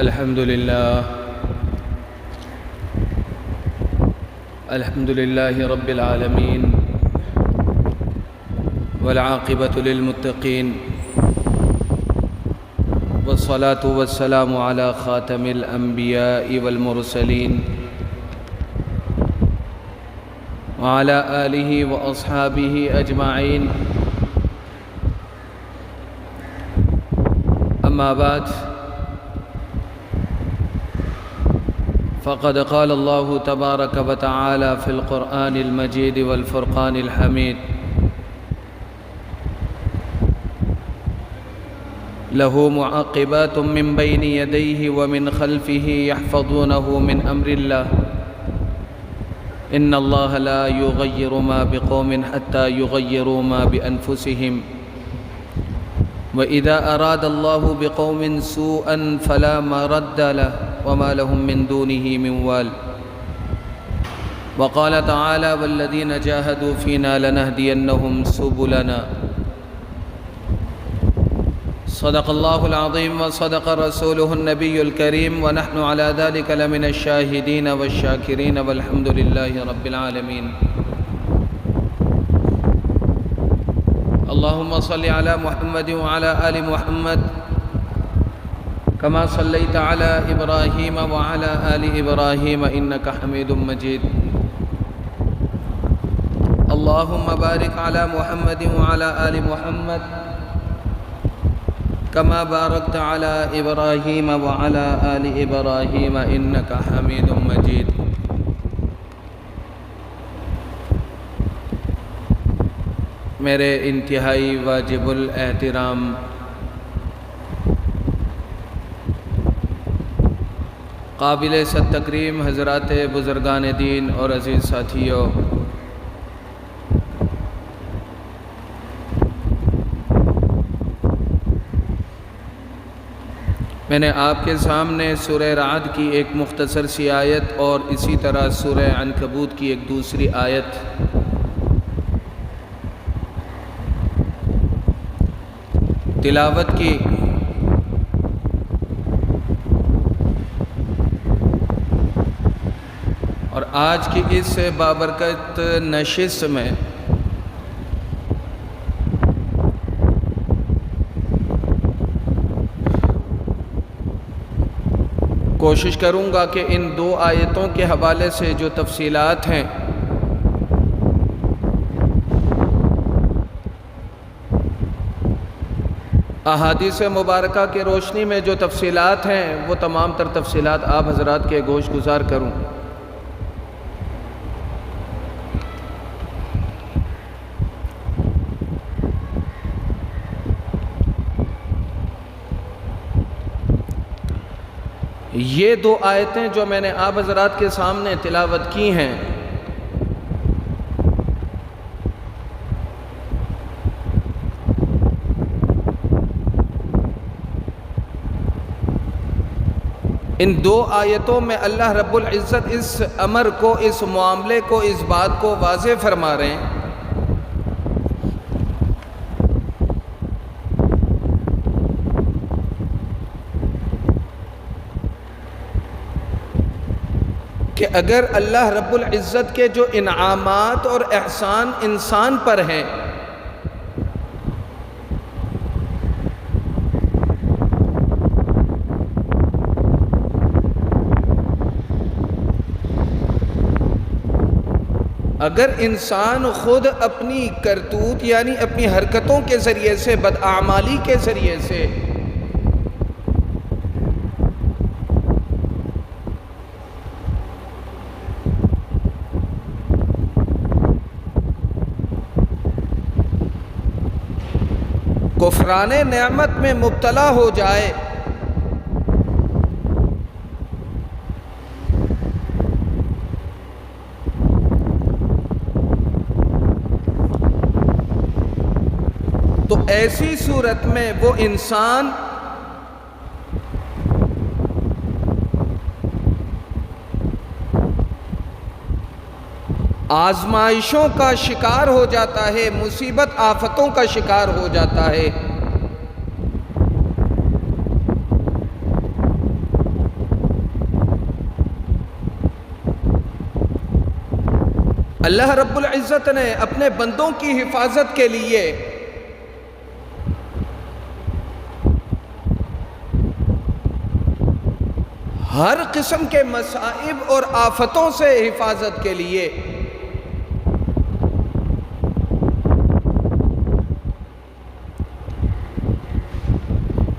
الحمد لله رب العالمين والعاقبة للمتقين والصلاة والسلام على خاتم الأنبياء والمرسلين وعلى آله وأصحابه أجمعين. أما بعد، فقد قال الله تبارك وتعالى في القرآن المجيد والفرقان الحميد: له معقبات من بين يديه ومن خلفه يحفظونه من أمر الله إن الله لا يغير ما بقوم حتى يغيروا ما بأنفسهم وإذا أراد الله بقوم سوءا فلا مرد له وما لهم من دونه من وال. وقال تعالى: والذين جاهدوا فينا لنهدينهم سبلنا. صدق الله العظيم وصدق رسوله النبي الكريم، ونحن على ذلك لمن الشاهدين والشاكرين والحمد لله رب العالمين. اللهم صل على محمد وعلى آل محمد كما صليت على إبراهيم وعلى آل إبراهيم إنك حميد مجيد. اللهم بارك على محمد وعلى آل محمد كما باركت على إبراهيم وعلى آل إبراهيم إنك حميد مجيد. میرے انتہائی واجب الاحترام قابل صد تکریم حضرات بزرگان دین اور عزیز ساتھیوں، میں نے آپ کے سامنے سورہ رعد کی ایک مختصر سی آیت اور اسی طرح سورہ عنکبوت کی ایک دوسری آیت تلاوت کی. اور آج کی اس بابرکت نشست میں کوشش کروں گا کہ ان دو آیتوں کے حوالے سے جو تفصیلات ہیں احادیث مبارکہ کی روشنی میں جو تفصیلات ہیں وہ تمام تر تفصیلات آپ حضرات کے گوش گزار کروں. یہ دو آیتیں جو میں نے آپ حضرات کے سامنے تلاوت کی ہیں، ان دو آیتوں میں اللہ رب العزت اس امر کو، اس معاملے کو، اس بات کو واضح فرما رہے ہیں کہ اگر اللہ رب العزت کے جو انعامات اور احسان انسان پر ہیں، اگر انسان خود اپنی کرتوت یعنی اپنی حرکتوں کے ذریعے سے، بداعمالی کے ذریعے سے کفران نعمت میں مبتلا ہو جائے، تو ایسی صورت میں وہ انسان آزمائشوں کا شکار ہو جاتا ہے، مصیبت آفتوں کا شکار ہو جاتا ہے. اللہ رب العزت نے اپنے بندوں کی حفاظت کے لیے ہر قسم کے مصائب اور آفتوں سے حفاظت کے لیے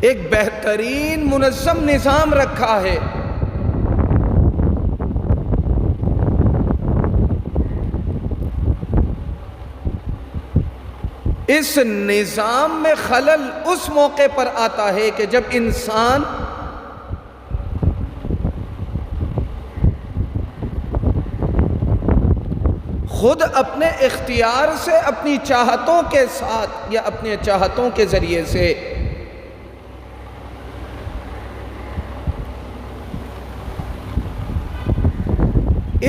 ایک بہترین منظم نظام رکھا ہے۔ اس نظام میں خلل اس موقع پر آتا ہے کہ جب انسان خود اپنے اختیار سے اپنی چاہتوں کے ساتھ یا اپنے چاہتوں کے ذریعے سے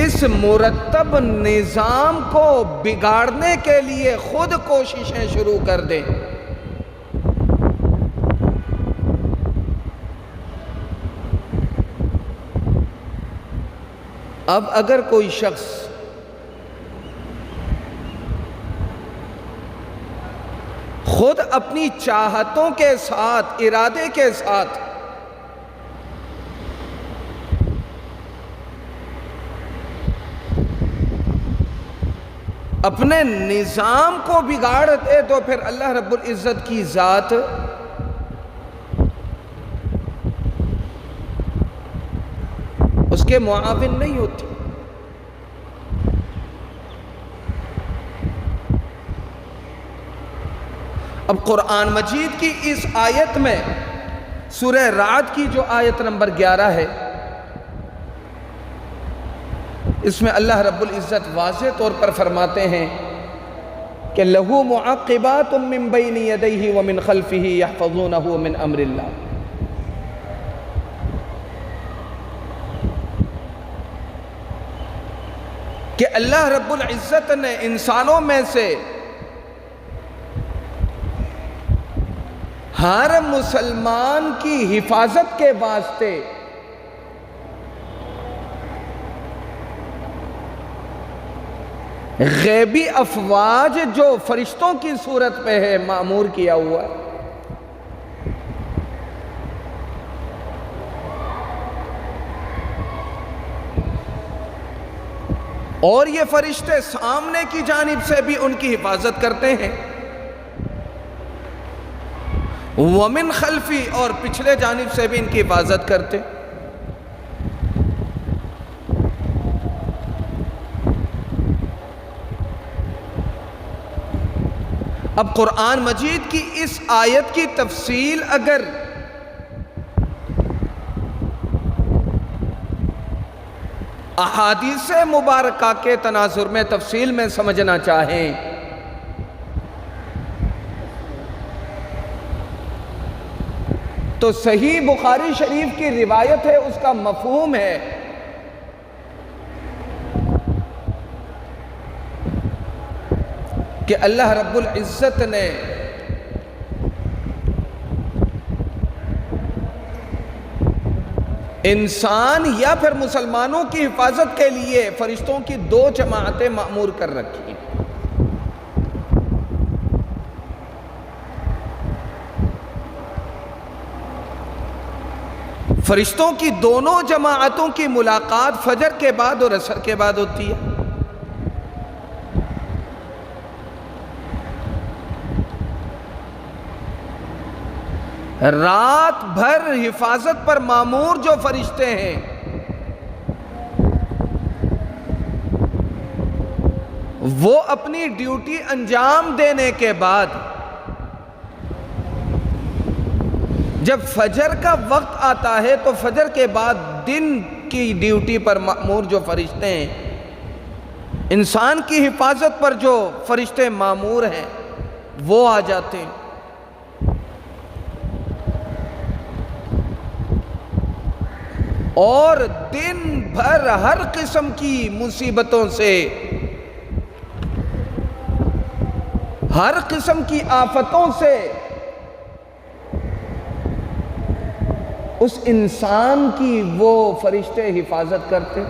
اس مرتب نظام کو بگاڑنے کے لیے خود کوششیں شروع کر دیں۔ اب اگر کوئی شخص خود اپنی چاہتوں کے ساتھ، ارادے کے ساتھ اپنے نظام کو بگاڑ دے تو پھر اللہ رب العزت کی ذات اس کے معاون نہیں ہوتی۔ اب قرآن مجید کی اس آیت میں سورہ رعد کی جو آیت نمبر 11 ہے، اس میں اللہ رب العزت واضح طور پر فرماتے ہیں کہ لَهُ مُعَقِّبَاتٌ مِّن بَيْنِ يَدَيْهِ وَمِن خَلْفِهِ يَحْفَظُونَهُ مِنْ أَمْرِ اللَّهِ، کہ اللہ رب العزت نے انسانوں میں سے ہر مسلمان کی حفاظت کے واسطے غیبی افواج جو فرشتوں کی صورت پہ ہے مأمور کیا ہوا ہے۔ اور یہ فرشتے سامنے کی جانب سے بھی ان کی حفاظت کرتے ہیں، وَمِنْ خَلْفِ، اور پچھلے جانب سے بھی ان کی حفاظت کرتے۔ اب قرآن مجید کی اس آیت کی تفصیل اگر احادیث مبارکہ کے تناظر میں تفصیل میں سمجھنا چاہیں تو صحیح بخاری شریف کی روایت ہے، اس کا مفہوم ہے کہ اللہ رب العزت نے انسان یا پھر مسلمانوں کی حفاظت کے لیے فرشتوں کی 2 جماعتیں مأمور کر رکھی ہیں۔ فرشتوں کی دونوں جماعتوں کی ملاقات فجر کے بعد اور عصر کے بعد ہوتی ہے۔ رات بھر حفاظت پر مامور جو فرشتے ہیں وہ اپنی ڈیوٹی انجام دینے کے بعد جب فجر کا وقت آتا ہے تو فجر کے بعد دن کی ڈیوٹی پر مامور جو فرشتے ہیں، انسان کی حفاظت پر جو فرشتے مامور ہیں وہ آ جاتے ہیں، اور دن بھر ہر قسم کی مصیبتوں سے، ہر قسم کی آفتوں سے اس انسان کی وہ فرشتے حفاظت کرتے۔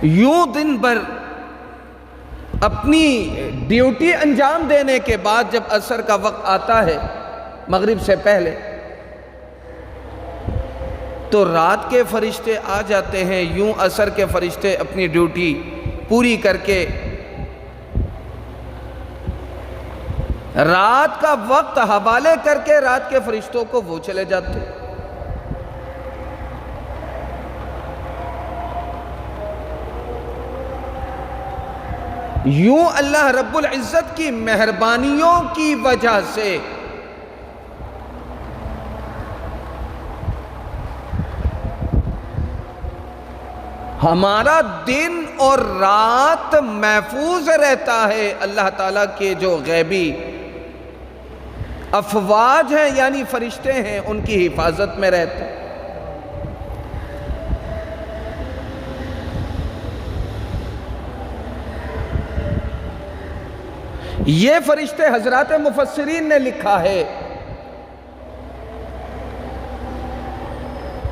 یوں دن بھر اپنی ڈیوٹی انجام دینے کے بعد جب عصر کا وقت آتا ہے مغرب سے پہلے، تو رات کے فرشتے آ جاتے ہیں، یوں عصر کے فرشتے اپنی ڈیوٹی پوری کر کے رات کا وقت حوالے کر کے رات کے فرشتوں کو وہ چلے جاتے۔ یوں اللہ رب العزت کی مہربانیوں کی وجہ سے ہمارا دن اور رات محفوظ رہتا ہے۔ اللہ تعالیٰ کے جو غیبی افواج ہیں یعنی فرشتے ہیں، ان کی حفاظت میں رہتے ہیں۔ یہ فرشتے حضرات مفسرین نے لکھا ہے،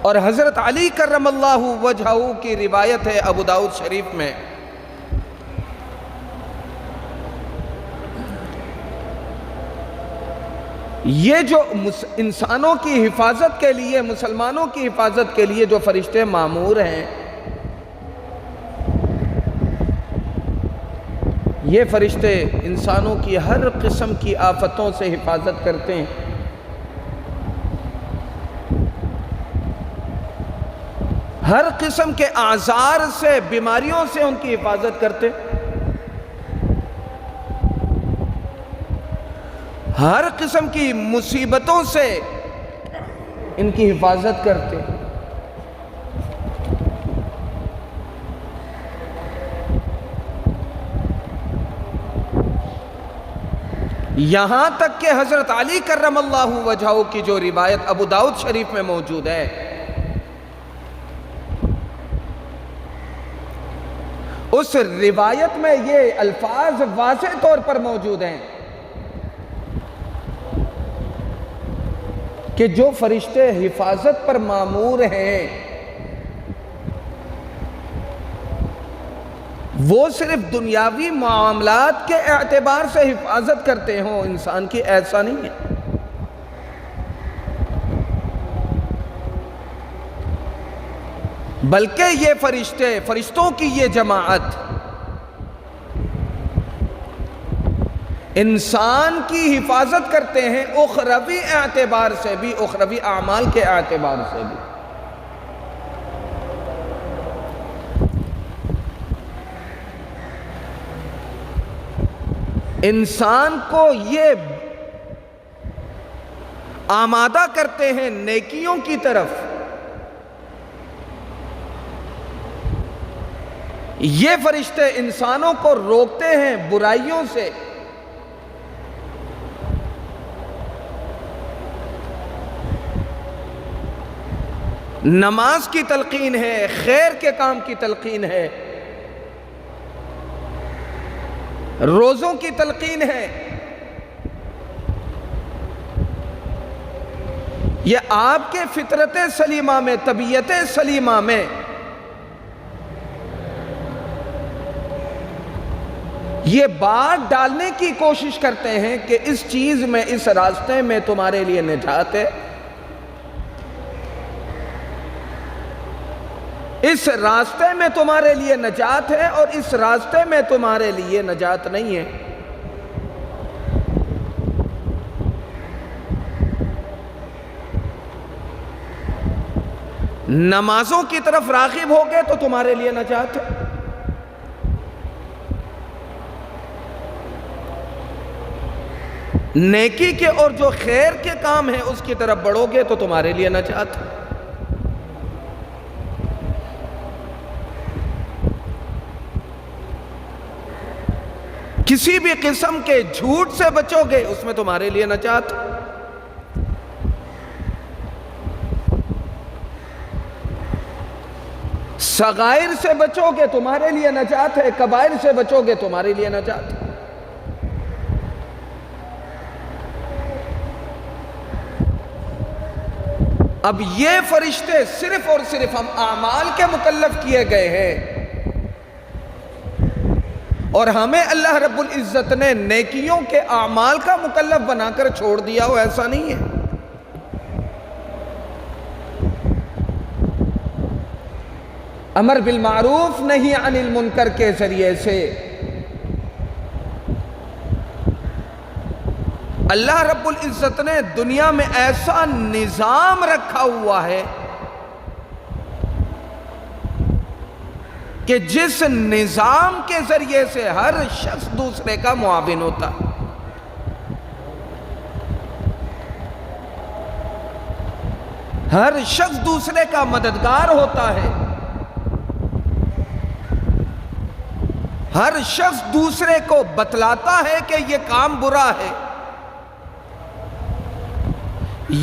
اور حضرت علی کرم اللہ وجہہ کی روایت ہے ابو داؤد شریف میں، یہ جو انسانوں کی حفاظت کے لیے، مسلمانوں کی حفاظت کے لیے جو فرشتے مامور ہیں، یہ فرشتے انسانوں کی ہر قسم کی آفتوں سے حفاظت کرتے ہیں۔ ہر قسم کے آزار سے، بیماریوں سے ان کی حفاظت کرتے، ہر قسم کی مصیبتوں سے ان کی حفاظت کرتے۔ یہاں تک کہ حضرت علی کرم اللہ وجہہ کی جو روایت ابو داؤد شریف میں موجود ہے، اس روایت میں یہ الفاظ واضح طور پر موجود ہیں کہ جو فرشتے حفاظت پر مامور ہیں وہ صرف دنیاوی معاملات کے اعتبار سے حفاظت کرتے ہوں، انسان کی ایسا نہیں ہے۔ بلکہ یہ فرشتے، فرشتوں کی یہ جماعت انسان کی حفاظت کرتے ہیں اخروی اعتبار سے بھی، اخروی اعمال کے اعتبار سے بھی۔ انسان کو یہ آمادہ کرتے ہیں نیکیوں کی طرف، یہ فرشتے انسانوں کو روکتے ہیں برائیوں سے۔ نماز کی تلقین ہے، خیر کے کام کی تلقین ہے، روزوں کی تلقین ہے، یہ آپ کے فطرت سلیمہ میں، طبیعت سلیمہ میں یہ بات ڈالنے کی کوشش کرتے ہیں کہ اس چیز میں، اس راستے میں تمہارے لیے نجات ہے، اس راستے میں تمہارے لیے نجات ہے، اور اس راستے میں تمہارے لیے نجات نہیں ہے۔ نمازوں کی طرف راغب ہو گئے تو تمہارے لیے نجات ہے، نیکی کے اور جو خیر کے کام ہیں اس کی طرف بڑھو گے تو تمہارے لیے نجات ہے۔ کسی بھی قسم کے جھوٹ سے بچو گے اس میں تمہارے لیے نجات ہے۔ صغائر سے بچو گے تمہارے لیے نجات ہے، کبائر سے بچو گے تمہارے لیے نجات ہے۔ اب یہ فرشتے صرف اور صرف ہم اعمال کے مکلف کیے گئے ہیں، اور ہمیں اللہ رب العزت نے نیکیوں کے اعمال کا مکلف بنا کر چھوڑ دیا ہو، ایسا نہیں ہے۔ امر بالمعروف نہی عن المنکر کے ذریعے سے اللہ رب العزت نے دنیا میں ایسا نظام رکھا ہوا ہے کہ جس نظام کے ذریعے سے ہر شخص دوسرے کا معاون ہوتا، ہر شخص دوسرے کا مددگار ہوتا ہے، ہر شخص دوسرے کو بتلاتا ہے کہ یہ کام برا ہے،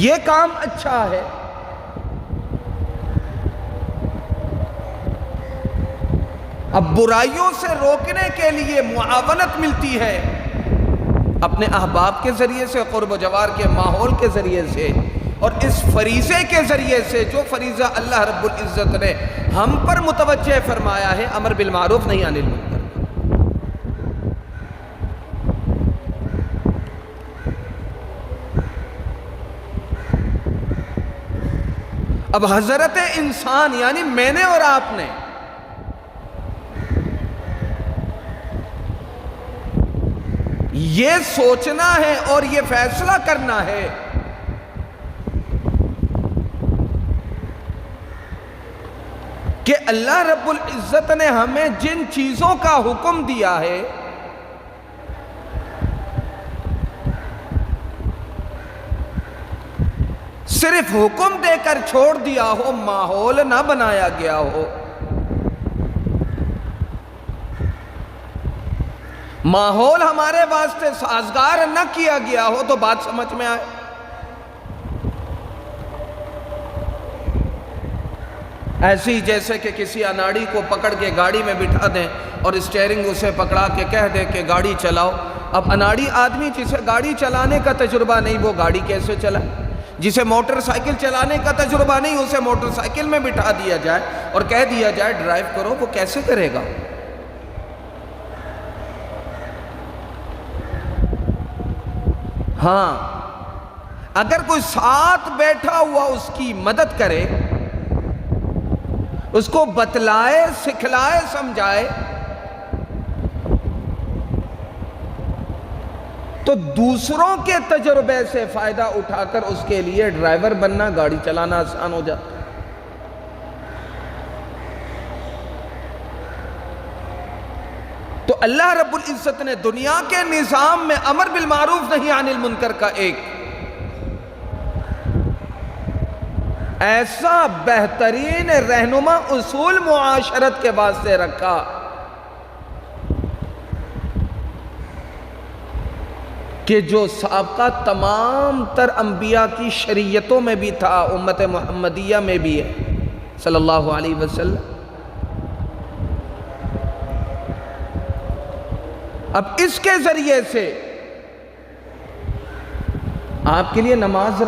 یہ کام اچھا ہے۔ اب برائیوں سے روکنے کے لیے معاونت ملتی ہے اپنے احباب کے ذریعے سے، قرب و جوار کے ماحول کے ذریعے سے، اور اس فریضے کے ذریعے سے جو فریضہ اللہ رب العزت نے ہم پر متوجہ فرمایا ہے، امر بالمعروف نہی عن المنکر۔ اب حضرت انسان یعنی میں نے اور آپ نے یہ سوچنا ہے اور یہ فیصلہ کرنا ہے کہ اللہ رب العزت نے ہمیں جن چیزوں کا حکم دیا ہے صرف حکم دے کر چھوڑ دیا ہو، ماحول نہ بنایا گیا ہو، ماحول ہمارے واسطے سازگار نہ کیا گیا ہو تو بات سمجھ میں آئے۔ ایسی جیسے کہ کسی اناڑی کو پکڑ کے گاڑی میں بٹھا دیں اور اسٹیئرنگ اسے پکڑا کے کہہ دیں کہ گاڑی چلاؤ۔ اب اناڑی آدمی جسے گاڑی چلانے کا تجربہ نہیں، وہ گاڑی کیسے چلائے؟ جسے موٹر سائیکل چلانے کا تجربہ نہیں، اسے موٹر سائیکل میں بٹھا دیا جائے اور کہہ دیا جائے ڈرائیو کرو، وہ کیسے کرے گا؟ ہاں، اگر کوئی ساتھ بیٹھا ہوا اس کی مدد کرے، اس کو بتلائے، سکھلائے، سمجھائے، تو دوسروں کے تجربے سے فائدہ اٹھا کر اس کے لیے ڈرائیور بننا، گاڑی چلانا آسان ہو جاتا۔ تو اللہ رب العزت نے دنیا کے نظام میں امر بالمعروف نہی عن المنکر کا ایک ایسا بہترین رہنما اصول معاشرت کے واسطے رکھا کہ جو سابقہ تمام تر انبیاء کی شریعتوں میں بھی تھا، امت محمدیہ میں بھی ہے صلی اللہ علیہ وسلم۔ اب اس کے ذریعے سے آپ کے لیے نماز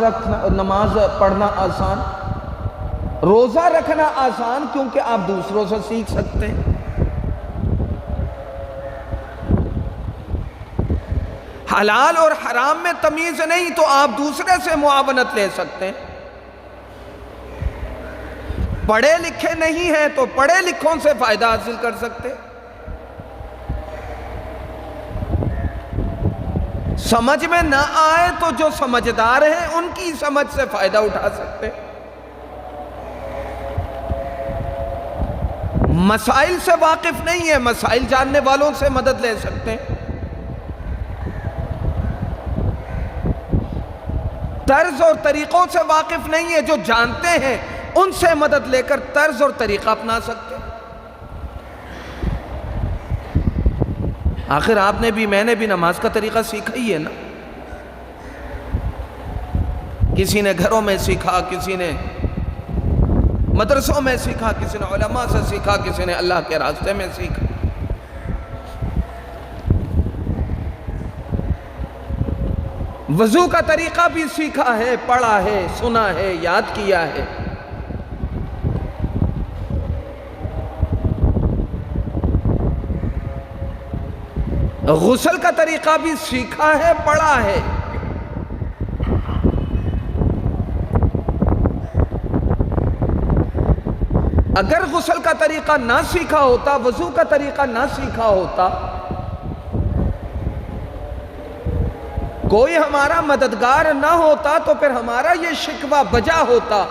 پڑھنا آسان، روزہ رکھنا آسان، کیونکہ آپ دوسروں سے سیکھ سکتے ہیں۔ حلال اور حرام میں تمیز نہیں تو آپ دوسرے سے معاونت لے سکتے ہیں۔ پڑھے لکھے نہیں ہیں تو پڑھے لکھوں سے فائدہ حاصل کر سکتے، سمجھ میں نہ آئے تو جو سمجھدار ہیں ان کی سمجھ سے فائدہ اٹھا سکتے، مسائل سے واقف نہیں ہے، مسائل جاننے والوں سے مدد لے سکتے ہیں، طرز اور طریقوں سے واقف نہیں ہے، جو جانتے ہیں ان سے مدد لے کر طرز اور طریقہ اپنا سکتے ہیں۔ آخر آپ نے بھی، میں نے بھی نماز کا طریقہ سیکھا ہی ہے نا، کسی نے گھروں میں سیکھا، کسی نے مدرسوں میں سیکھا، کسی نے علماء سے سیکھا، کسی نے اللہ کے راستے میں سیکھا۔ وضو کا طریقہ بھی سیکھا ہے، پڑھا ہے، سنا ہے، یاد کیا ہے۔ غسل کا طریقہ بھی سیکھا ہے، پڑھا ہے۔ اگر غسل کا طریقہ نہ سیکھا ہوتا، وضو کا طریقہ نہ سیکھا ہوتا، کوئی ہمارا مددگار نہ ہوتا، تو پھر ہمارا یہ شکوہ بجا ہوتا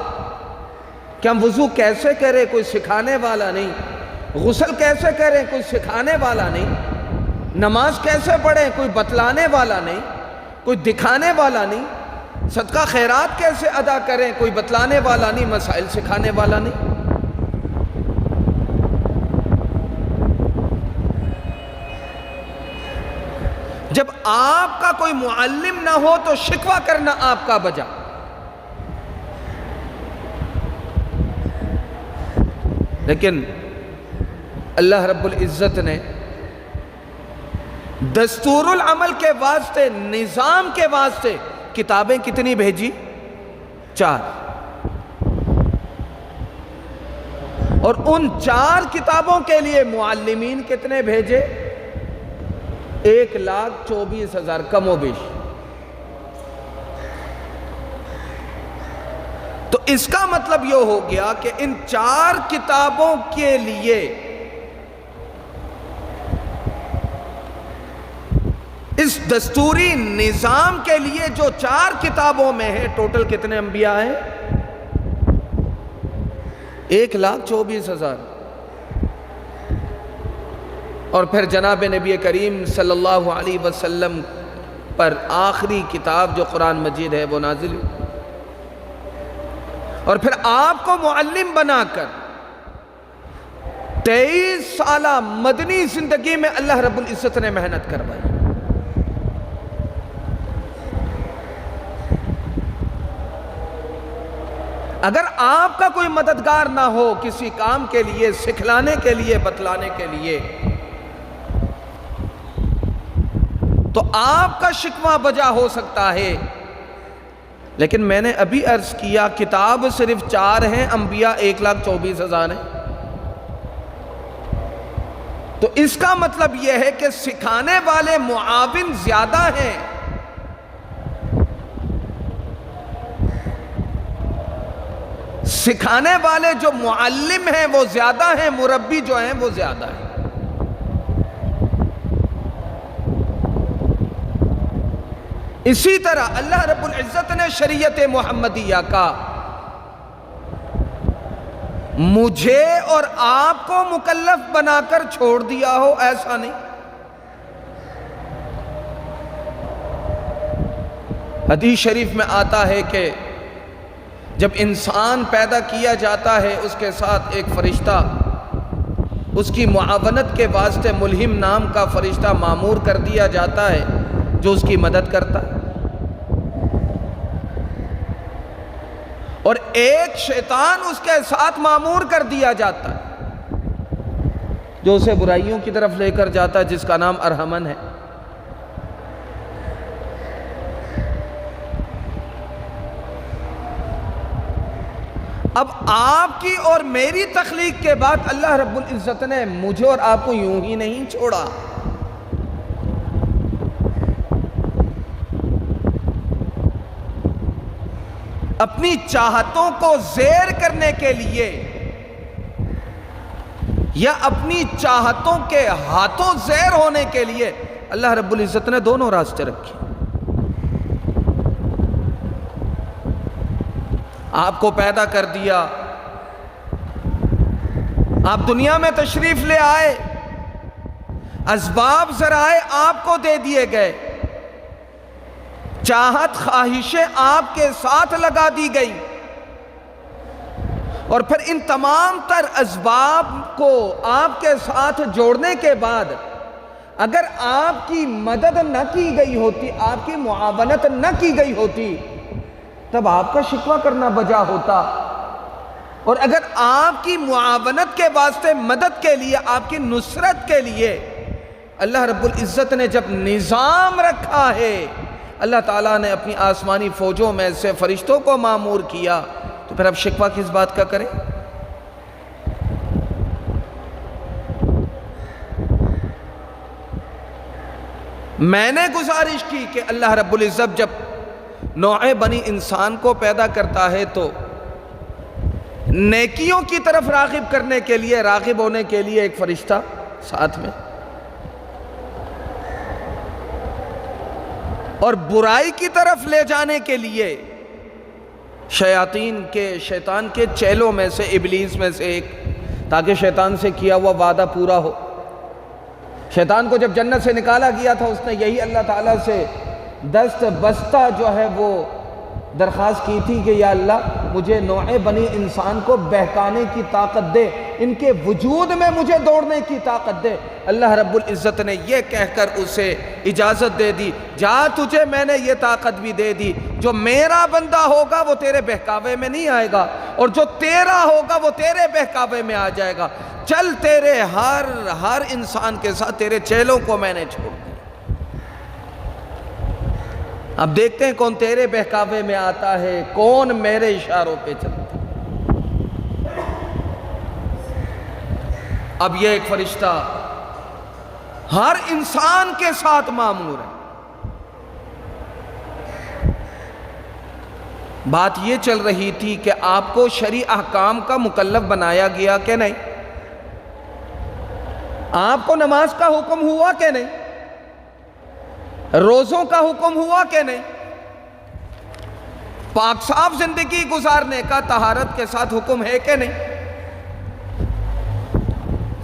کہ ہم وضو کیسے کریں، کوئی سکھانے والا نہیں، غسل کیسے کریں، کوئی سکھانے والا نہیں، نماز کیسے پڑھیں، کوئی بتلانے والا نہیں، کوئی دکھانے والا نہیں، صدقہ خیرات کیسے ادا کریں، کوئی بتلانے والا نہیں، مسائل سکھانے والا نہیں۔ جب آپ کا کوئی معلم نہ ہو تو شکوہ کرنا آپ کا بجا۔ لیکن اللہ رب العزت نے دستور العمل کے واسطے، نظام کے واسطے کتابیں کتنی بھیجی؟ 4۔ اور ان 4 کتابوں کے لیے معلمین کتنے بھیجے؟ 1,24,000 کم و بیش۔ تو اس کا مطلب یہ ہو گیا کہ ان 4 کتابوں کے لیے اس دستوری نظام کے لیے جو 4 کتابوں میں ہے، ٹوٹل کتنے انبیاء ہیں؟ 1,24,000۔ اور پھر جناب نبی کریم صلی اللہ علیہ وسلم پر آخری کتاب جو قرآن مجید ہے وہ نازل ہوئی، اور پھر آپ کو معلم بنا کر 23 سالہ مدنی زندگی میں اللہ رب العزت نے محنت کروائی۔ اگر آپ کا کوئی مددگار نہ ہو کسی کام کے لیے، سکھلانے کے لیے، بتلانے کے لیے، تو آپ کا شکوہ بجا ہو سکتا ہے۔ لیکن میں نے ابھی عرض کیا کتاب صرف 4 ہیں، انبیاء 1,24,000 ہیں۔ تو اس کا مطلب یہ ہے کہ سکھانے والے معاون زیادہ ہیں، سکھانے والے جو معلم ہیں وہ زیادہ ہیں، مربی جو ہیں وہ زیادہ ہیں۔ اسی طرح اللہ رب العزت نے شریعت محمدیہ کا مجھے اور آپ کو مکلف بنا کر چھوڑ دیا ہو، ایسا نہیں۔ حدیث شریف میں آتا ہے کہ جب انسان پیدا کیا جاتا ہے اس کے ساتھ ایک فرشتہ، اس کی معاونت کے واسطے ملہم نام کا فرشتہ مامور کر دیا جاتا ہے جو اس کی مدد کرتا ہے، اور ایک شیطان اس کے ساتھ مامور کر دیا جاتا ہے جو اسے برائیوں کی طرف لے کر جاتا ہے، جس کا نام ارحمن ہے۔ اب آپ کی اور میری تخلیق کے بعد اللہ رب العزت نے مجھے اور آپ کو یوں ہی نہیں چھوڑا۔ اپنی چاہتوں کو زیر کرنے کے لیے یا اپنی چاہتوں کے ہاتھوں زیر ہونے کے لیے اللہ رب العزت نے دونوں راستے رکھے۔ آپ کو پیدا کر دیا، آپ دنیا میں تشریف لے آئے، اسباب ذرائع آپ کو دے دیے گئے، چاہت خواہشیں آپ کے ساتھ لگا دی گئی، اور پھر ان تمام تر اسباب کو آپ کے ساتھ جوڑنے کے بعد اگر آپ کی مدد نہ کی گئی ہوتی، آپ کی معاونت نہ کی گئی ہوتی، تب آپ کا شکوہ کرنا بجا ہوتا۔ اور اگر آپ کی معاونت کے واسطے، مدد کے لیے، آپ کی نصرت کے لیے اللہ رب العزت نے جب نظام رکھا ہے، اللہ تعالیٰ نے اپنی آسمانی فوجوں میں سے فرشتوں کو مامور کیا، تو پھر اب شکوہ کس بات کا کریں؟ میں نے گزارش کی کہ اللہ رب العزت جب نوع بنی انسان کو پیدا کرتا ہے تو نیکیوں کی طرف راغب کرنے کے لیے، راغب ہونے کے لیے ایک فرشتہ ساتھ میں، اور برائی کی طرف لے جانے کے لیے شیطان کے چیلوں میں سے، ابلیس میں سے ایک، تاکہ شیطان سے کیا ہوا وعدہ پورا ہو۔ شیطان کو جب جنت سے نکالا گیا تھا، اس نے یہی اللہ تعالیٰ سے دست بستہ جو ہے وہ درخواست کی تھی کہ یا اللہ مجھے نوع بنی انسان کو بہکانے کی طاقت دے، ان کے وجود میں مجھے دوڑنے کی طاقت دے۔ اللہ رب العزت نے یہ کہہ کر اسے اجازت دے دی، جا تجھے میں نے یہ طاقت بھی دے دی، جو میرا بندہ ہوگا وہ تیرے بہکاوے میں نہیں آئے گا، اور جو تیرا ہوگا وہ تیرے بہکاوے میں آ جائے گا۔ چل تیرے ہر انسان کے ساتھ تیرے چیلوں کو میں نے چھوڑ دیا۔ اب دیکھتے ہیں کون تیرے بہکاوے میں آتا ہے، کون میرے اشاروں پہ چلتا ہے۔ اب یہ ایک فرشتہ ہر انسان کے ساتھ مامور ہے۔ بات یہ چل رہی تھی کہ آپ کو شرعی احکام کا مکلف بنایا گیا کہ نہیں؟ آپ کو نماز کا حکم ہوا کہ نہیں؟ روزوں کا حکم ہوا کہ نہیں؟ پاک صاف زندگی گزارنے کا طہارت کے ساتھ حکم ہے کہ نہیں؟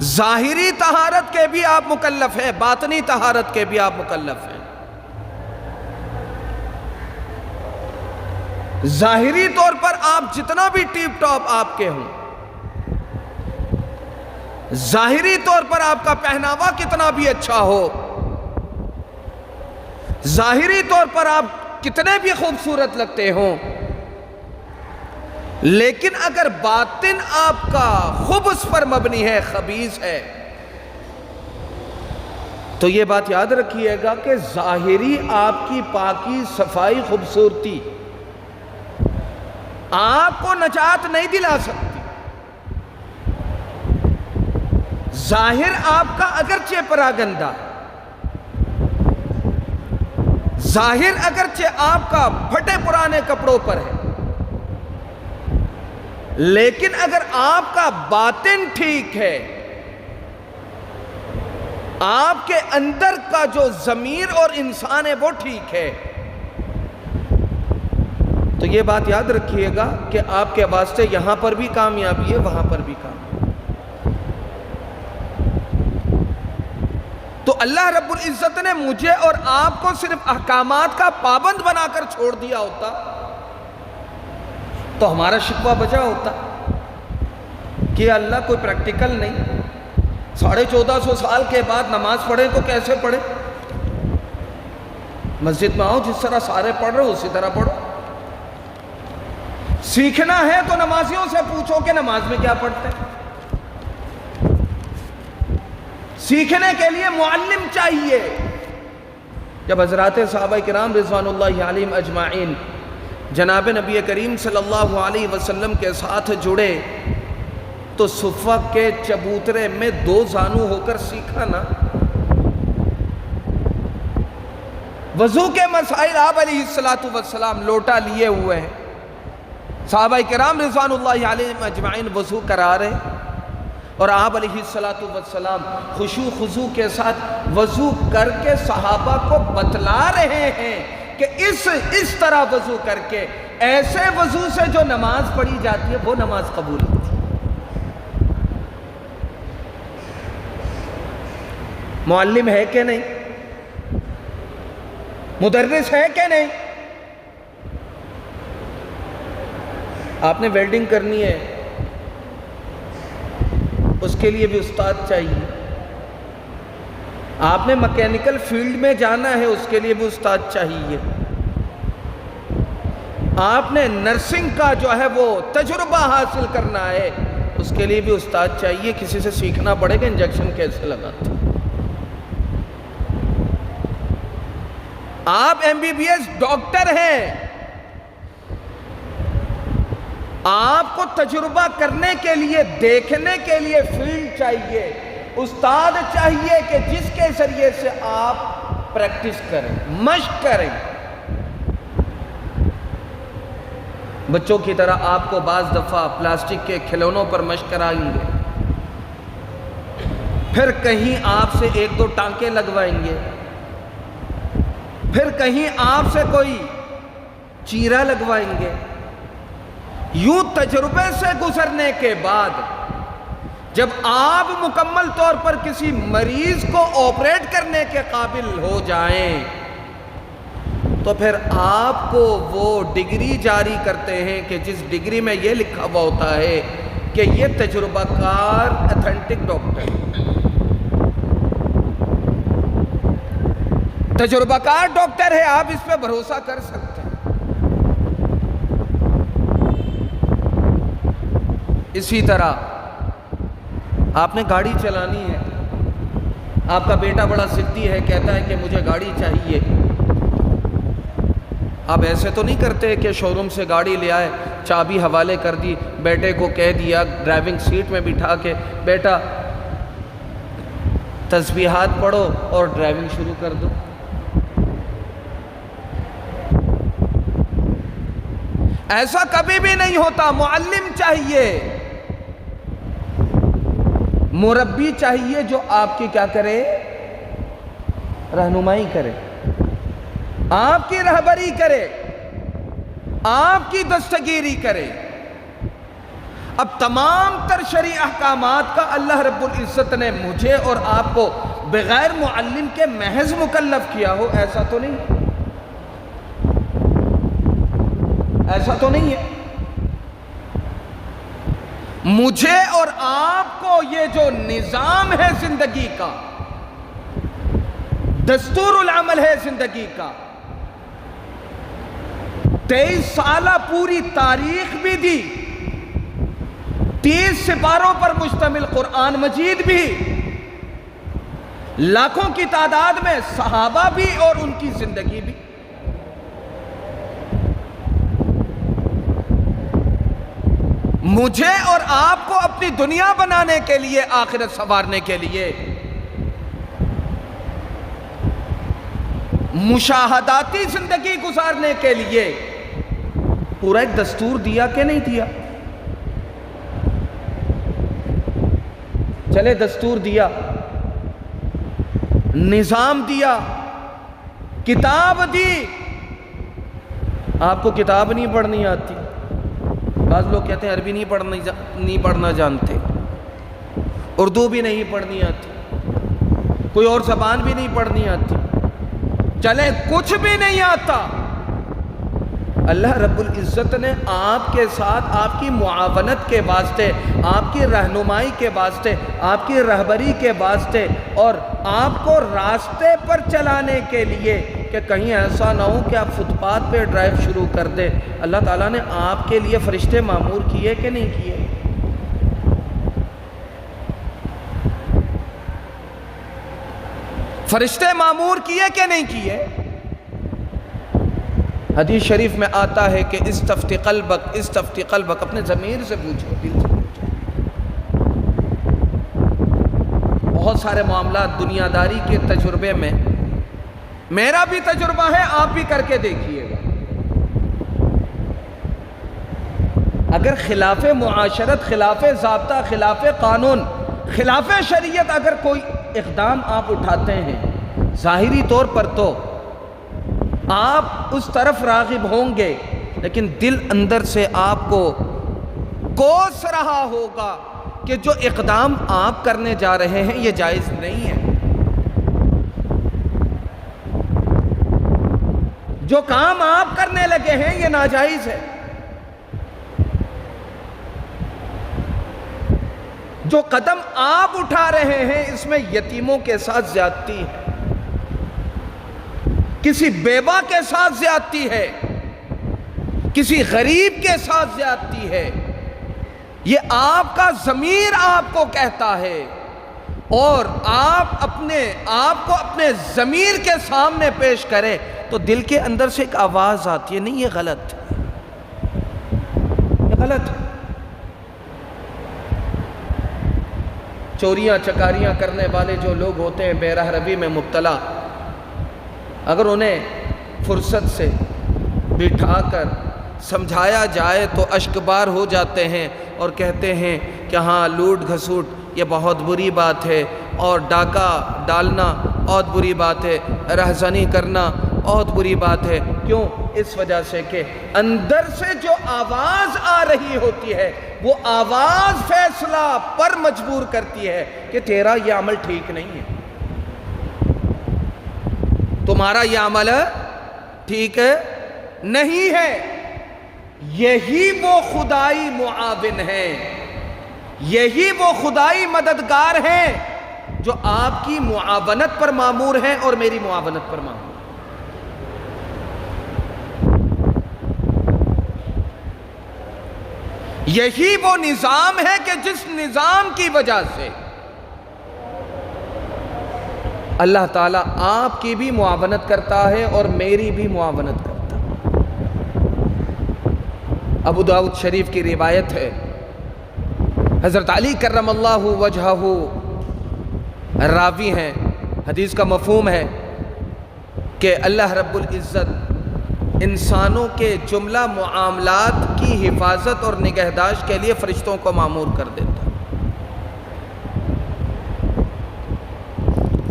ظاہری طہارت کے بھی آپ مکلف ہیں، باطنی طہارت کے بھی آپ مکلف ہیں۔ ظاہری طور پر آپ جتنا بھی ٹیپ ٹاپ آپ کے ہوں، ظاہری طور پر آپ کا پہناوا کتنا بھی اچھا ہو، ظاہری طور پر آپ کتنے بھی خوبصورت لگتے ہوں، لیکن اگر باطن آپ کا خبث پر مبنی ہے، خبیث ہے، تو یہ بات یاد رکھیے گا کہ ظاہری آپ کی پاکی، صفائی، خوبصورتی آپ کو نجات نہیں دلا سکتی۔ ظاہر آپ کا اگرچہ پراگندہ، ظاہر اگرچہ آپ کا پھٹے پرانے کپڑوں پر ہے، لیکن اگر آپ کا باطن ٹھیک ہے، آپ کے اندر کا جو ضمیر اور انسان ہے وہ ٹھیک ہے، تو یہ بات یاد رکھیے گا کہ آپ کے واسطے یہاں پر بھی کامیابی ہے، وہاں پر بھی کامیابی۔ تو اللہ رب العزت نے مجھے اور آپ کو صرف احکامات کا پابند بنا کر چھوڑ دیا ہوتا تو ہمارا شکوہ بجا ہوتا کہ اللہ کوئی پریکٹیکل نہیں، 1450 سال کے بعد نماز پڑھے تو کیسے پڑھے؟ مسجد میں آؤ، جس طرح سارے پڑھ رہے ہو اسی طرح پڑھو۔ سیکھنا ہے تو نمازیوں سے پوچھو کہ نماز میں کیا پڑھتے ہیں۔ سیکھنے کے لیے معلم چاہیے۔ جب حضرات صحابہ کرام رضوان اللہ علیہم اجمعین جناب نبی کریم صلی اللہ علیہ وسلم کے ساتھ جڑے تو صفہ کے چبوترے میں 2 زانو ہو کر سیکھا نا۔ وضو کے مسائل آپ علیہ السلام لوٹا لیے ہوئے ہیں، صحابہ کرام رضوان اللہ علیہم اجمعین وضو کرا رہے، اور آپ علیہ السلام خشوع خضوع کے ساتھ وضو کر کے صحابہ کو بتلا رہے ہیں کہ اس طرح وضو کر کے، ایسے وضو سے جو نماز پڑھی جاتی ہے وہ نماز قبول ہوتی ہے۔ معلم ہے کہ نہیں؟ مدرس ہے کہ نہیں؟ آپ نے ویلڈنگ کرنی ہے، اس کے لیے بھی استاد چاہیے۔ آپ نے مکینیکل فیلڈ میں جانا ہے، اس کے لیے بھی استاد چاہیے۔ آپ نے نرسنگ کا جو ہے وہ تجربہ حاصل کرنا ہے، اس کے لیے بھی استاد چاہیے۔ کسی سے سیکھنا پڑے گا انجیکشن کیسے لگاتے۔ آپ MBBS ڈاکٹر ہیں، آپ کو تجربہ کرنے کے لیے، دیکھنے کے لیے فیلڈ چاہیے، استاد چاہیے کہ جس کے ذریعے سے آپ پریکٹس کریں، مشق کریں۔ بچوں کی طرح آپ کو بعض دفعہ پلاسٹک کے کھلونوں پر مشق کرائیں گے، پھر کہیں آپ سے ایک دو ٹانکے لگوائیں گے، پھر کہیں آپ سے کوئی چیرا لگوائیں گے۔ یوں تجربے سے گزرنے کے بعد جب آپ مکمل طور پر کسی مریض کو آپریٹ کرنے کے قابل ہو جائیں تو پھر آپ کو وہ ڈگری جاری کرتے ہیں کہ جس ڈگری میں یہ لکھا ہوا ہوتا ہے کہ یہ تجربہ کار ایتھنٹک ڈاکٹر، تجربہ کار ڈاکٹر ہے، آپ اس پہ بھروسہ کر سکتے ہیں۔ اسی طرح آپ نے گاڑی چلانی ہے، آپ کا بیٹا بڑا ضدی ہے، کہتا ہے کہ مجھے گاڑی چاہیے۔ آپ ایسے تو نہیں کرتے کہ شو روم سے گاڑی لے آئے، چابی حوالے کر دی، بیٹے کو کہہ دیا ڈرائیونگ سیٹ میں بٹھا کے، بیٹا تسبیحات پڑھو اور ڈرائیونگ شروع کر دو۔ ایسا کبھی بھی نہیں ہوتا۔ معلم چاہیے، مربی چاہیے جو آپ کی کیا کرے؟ رہنمائی کرے، آپ کی رہبری کرے، آپ کی دستگیری کرے۔ اب تمام تر شرعی احکامات کا اللہ رب العزت نے مجھے اور آپ کو بغیر معلم کے محض مکلف کیا ہو، ایسا تو نہیں، ایسا تو نہیں ہے۔ مجھے اور آپ کو یہ جو نظام ہے زندگی کا، دستور العمل ہے زندگی کا، 23 سالہ پوری تاریخ بھی دی، 30 سپاروں پر مشتمل قرآن مجید بھی، لاکھوں کی تعداد میں صحابہ بھی اور ان کی زندگی بھی۔ مجھے اور آپ کو اپنی دنیا بنانے کے لیے، آخرت سنوارنے کے لیے مشاہداتی زندگی گزارنے کے لیے پورا ایک دستور دیا کہ نہیں دیا؟ چلے دستور دیا، نظام دیا، کتاب دی۔ آپ کو کتاب نہیں پڑھنی آتی، بعض لوگ کہتے ہیں عربی نہیں پڑھنا جانتے، اردو بھی نہیں پڑھنی آتی، کوئی اور زبان بھی نہیں پڑھنی آتی، چلے کچھ بھی نہیں آتا، اللہ رب العزت نے آپ کے ساتھ آپ کی معاونت کے واسطے، آپ کی رہنمائی کے واسطے، آپ کی رہبری کے واسطے اور آپ کو راستے پر چلانے کے لیے کہ کہیں ایسا نہ ہو کہ آپ فٹ پاتھ پہ ڈرائیو شروع کر دیں، اللہ تعالیٰ نے آپ کے لیے فرشتے معمور کیے کہ نہیں کیے؟ فرشتے معمور کیے کہ نہیں کیے؟ حدیث شریف میں آتا ہے کہ استفتی قلبک، اپنے ضمیر سے پوچھو، دل سے پوچھو۔ بہت سارے معاملات دنیا داری کے تجربے میں، میرا بھی تجربہ ہے، آپ بھی کر کے دیکھیے گا، اگر خلاف معاشرت، خلاف ضابطہ، خلاف قانون، خلاف شریعت اگر کوئی اقدام آپ اٹھاتے ہیں، ظاہری طور پر تو آپ اس طرف راغب ہوں گے، لیکن دل اندر سے آپ کو کوس رہا ہوگا کہ جو اقدام آپ کرنے جا رہے ہیں یہ جائز نہیں ہے، جو کام آپ کرنے لگے ہیں یہ ناجائز ہے، جو قدم آپ اٹھا رہے ہیں اس میں یتیموں کے ساتھ زیادتی ہے، کسی بیوہ کے ساتھ زیادتی ہے، کسی غریب کے ساتھ زیادتی ہے، یہ آپ کا ضمیر آپ کو کہتا ہے، اور آپ کو اپنے ضمیر کے سامنے پیش کرے تو دل کے اندر سے ایک آواز آتی ہے، نہیں یہ غلط ہے، یہ غلط ہے۔ چوریاں چکاریاں کرنے والے جو لوگ ہوتے ہیں، بے رحمی میں مبتلا، اگر انہیں فرصت سے بٹھا کر سمجھایا جائے تو اشکبار ہو جاتے ہیں اور کہتے ہیں کہ ہاں لوٹ گھسوٹ یہ بہت بری بات ہے، اور ڈاکہ ڈالنا بہت بری بات ہے، رہزنی کرنا بہت بری بات ہے۔ کیوں؟ اس وجہ سے کہ اندر سے جو آواز آ رہی ہوتی ہے وہ آواز فیصلہ پر مجبور کرتی ہے کہ تیرا یہ عمل ٹھیک نہیں ہے، تمہارا یہ عمل ٹھیک نہیں ہے۔ یہی وہ خدائی معاون ہے، یہی وہ خدائی مددگار ہیں جو آپ کی معاونت پر مامور ہیں اور میری معاونت پر مامور ہیں۔ یہی وہ نظام ہے کہ جس نظام کی وجہ سے اللہ تعالیٰ آپ کی بھی معاونت کرتا ہے اور میری بھی معاونت کرتا ہے۔ ابو داؤد شریف کی روایت ہے، حضرت علی کرم اللہ وجہہ راوی ہیں، حدیث کا مفہوم ہے کہ اللہ رب العزت انسانوں کے جملہ معاملات کی حفاظت اور نگہداشت کے لیے فرشتوں کو مامور کر دیتا ہے۔